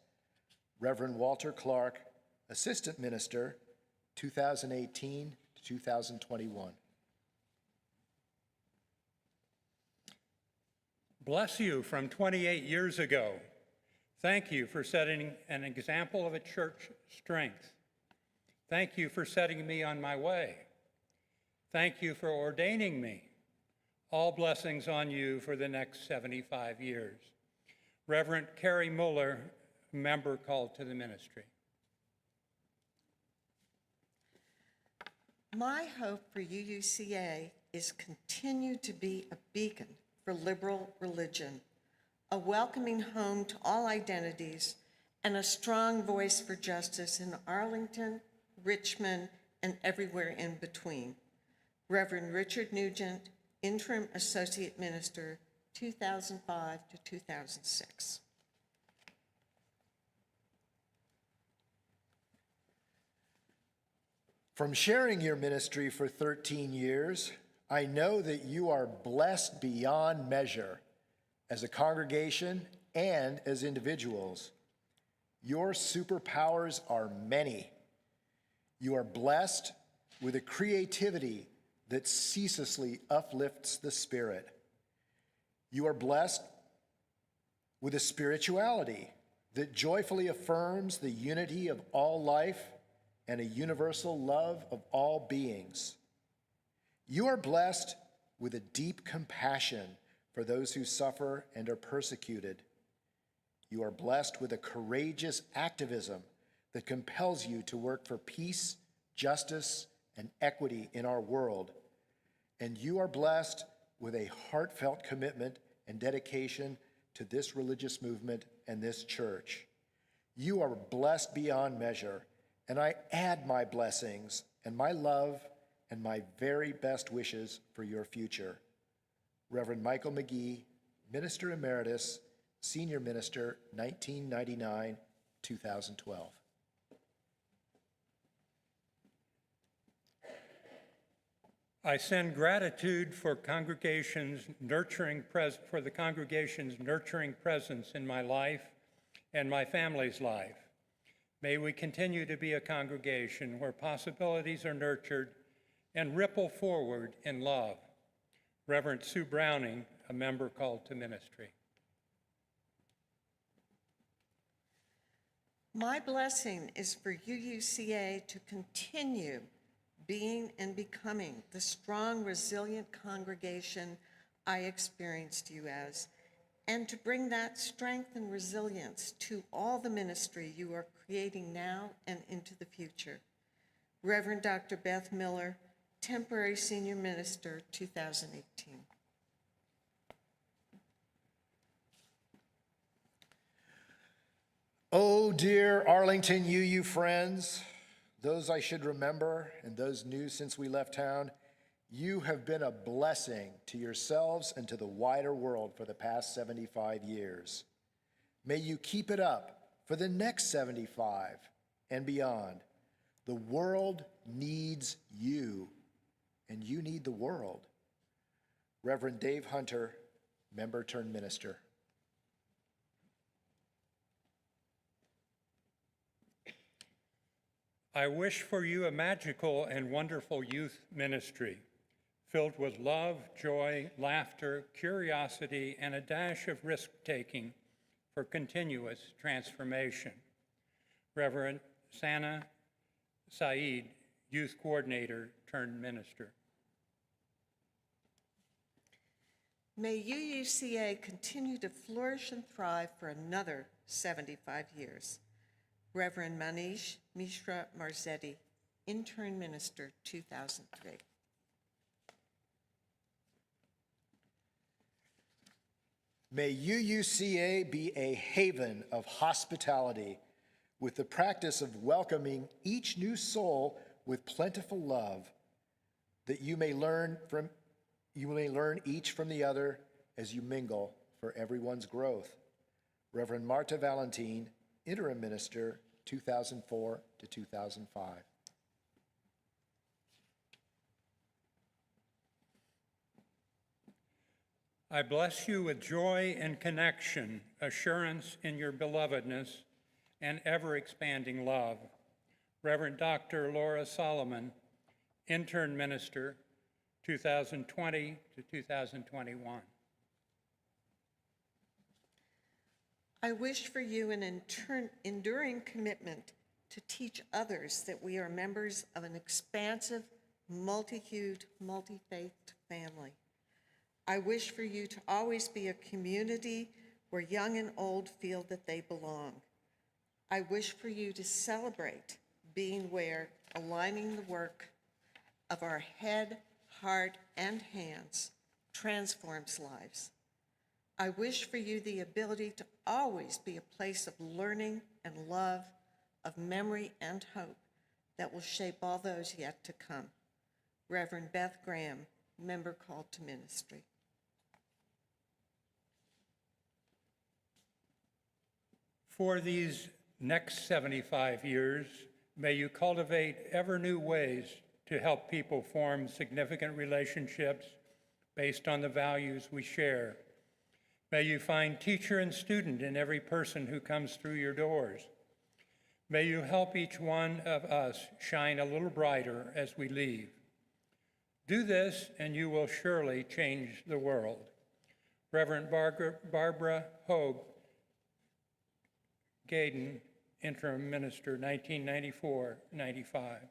Reverend Walter Clark, Assistant Minister, 2018 to 2021. Bless you from 28 years ago. Thank you for setting an example of a church strength. Thank you for setting me on my way. Thank you for ordaining me. All blessings on you for the next 75 years. Reverend Carrie Muller, member called to the ministry. My hope for UUCA is continue to be a beacon for liberal religion, a welcoming home to all identities, and a strong voice for justice in Arlington, Richmond, and everywhere in between. Reverend Richard Nugent, Interim Associate Minister, 2005 to 2006. From sharing your ministry for 13 years, I know that you are blessed beyond measure as a congregation and as individuals. Your superpowers are many. You are blessed with a creativity that ceaselessly uplifts the spirit. You are blessed with a spirituality that joyfully affirms the unity of all life and a universal love of all beings. You are blessed with a deep compassion for those who suffer and are persecuted. You are blessed with a courageous activism that compels you to work for peace, justice, and equity in our world. And you are blessed with a heartfelt commitment and dedication to this religious movement and this church. You are blessed beyond measure, and I add my blessings and my love and my very best wishes for your future. Reverend Michael McGee, Minister Emeritus, Senior Minister, 1999-2012. I send gratitude for the congregation's nurturing presence in my life and my family's life. May we continue to be a congregation where possibilities are nurtured and ripple forward in love. Reverend Sue Browning, a member called to ministry. My blessing is for UUCA to continue being and becoming the strong, resilient congregation I experienced you as, and to bring that strength and resilience to all the ministry you are creating now and into the future. Reverend Dr. Beth Miller, Temporary Senior Minister, 2018. Oh, dear Arlington UU friends, those I should remember and those new since we left town, you have been a blessing to yourselves and to the wider world for the past 75 years. May you keep it up for the next 75 and beyond. The world needs you, and you need the world. Reverend Dave Hunter, member turned minister. I wish for you a magical and wonderful youth ministry, filled with love, joy, laughter, curiosity, and a dash of risk-taking for continuous transformation. Reverend Sana Saeed, Youth Coordinator turned minister. May UUCA continue to flourish and thrive for another 75 years. Reverend Manish Mishra Marzetti, Intern Minister, 2003. May UUCA be a haven of hospitality with the practice of welcoming each new soul with plentiful love, that you may learn each from the other as you mingle for everyone's growth. Reverend Marta Valentine, Interim Minister, 2004 to 2005. I bless you with joy and connection, assurance in your belovedness, and ever-expanding love. Reverend Dr. Laura Solomon, Intern Minister, 2020 to 2021. I wish for you an enduring commitment to teach others that we are members of an expansive, multi-hued, multi-faith family. I wish for you to always be a community where young and old feel that they belong. I wish for you to celebrate being where aligning the work of our head, heart, and hands transforms lives. I wish for you the ability to always be a place of learning and love, of memory and hope that will shape all those yet to come. Reverend Beth Graham, member called to ministry. For these next 75 years, may you cultivate ever new ways to help people form significant relationships based on the values we share. May you find teacher and student in every person who comes through your doors. May you help each one of us shine a little brighter as we leave. Do this and you will surely change the world. Reverend Barbara Hogue, Gaydon, Interim Minister, 1994-95.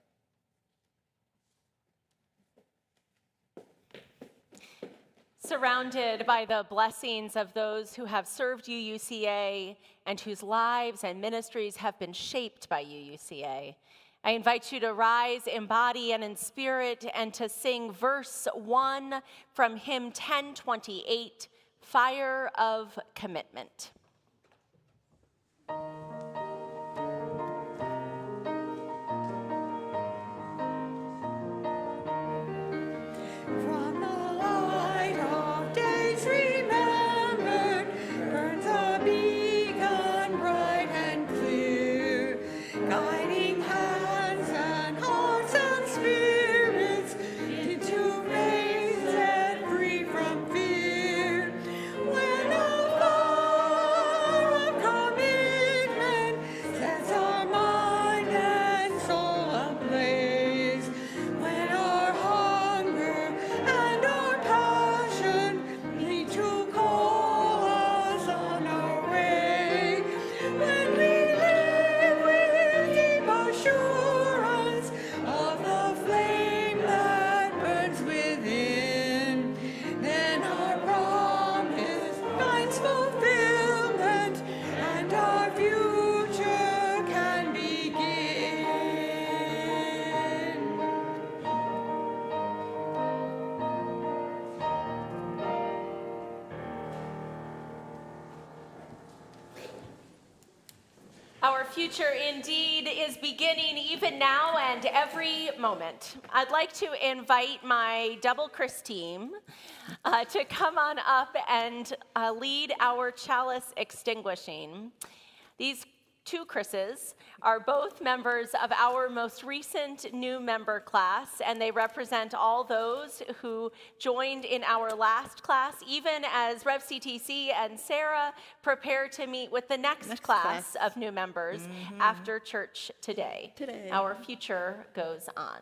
Surrounded by the blessings of those who have served UUCA and whose lives and ministries have been shaped by UUCA, I invite you to rise in body and in spirit and to sing verse 1 from hymn 1028, Fire of Commitment. From the light of days remembered, burns a beacon bright and clear, guiding hands and hearts and spirits into faith set free from fear. When a fire of commitment Our future indeed is beginning even now and every moment. I'd like to invite my Double Chris team to come on up and lead our chalice extinguishing. These two Chris's are both members of our most recent new member class, and they represent all those who joined in our last class, even as Rev CTC and Sarah prepare to meet with the next class of new members after church today. Our future goes on.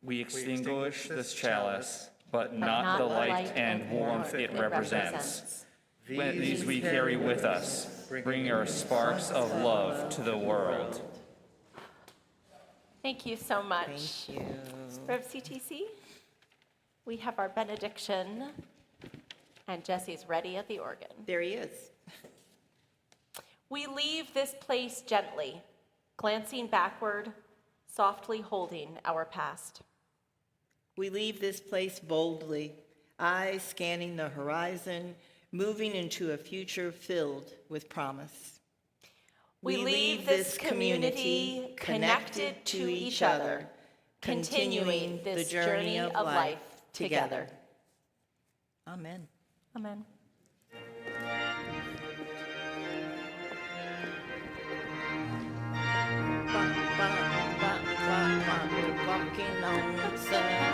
We extinguish this chalice, but not the light and warmth it represents. These we carry with us, bringing our sparks of love to the world. Thank you so much. Thank you. Rev CTC, we have our benediction, and Jesse's ready at the organ. There he is. We leave this place gently, glancing backward, softly holding our past. We leave this place boldly, eyes scanning the horizon, moving into a future filled with promise. We leave this community connected to each other, continuing this journey of life together. Amen. Amen. Walking on sunshine.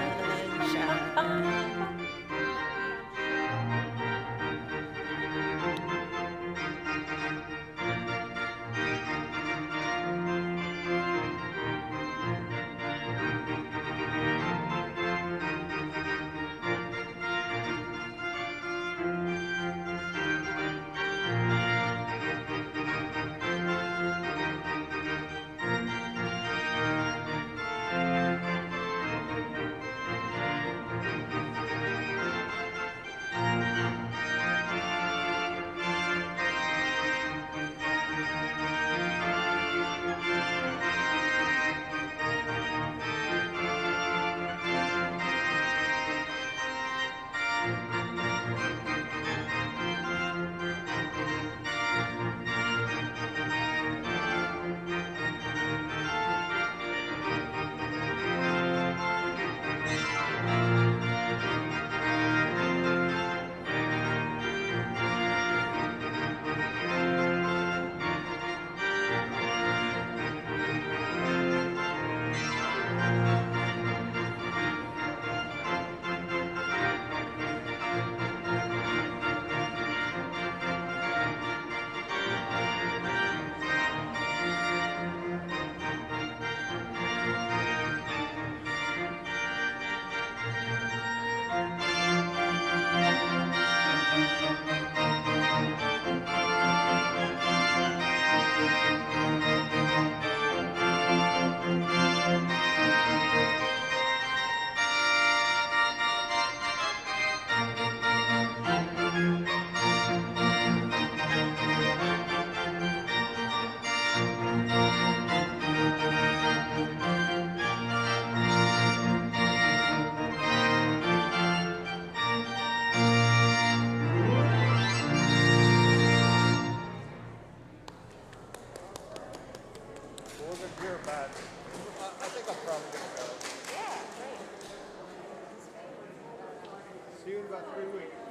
See you in about 3 weeks.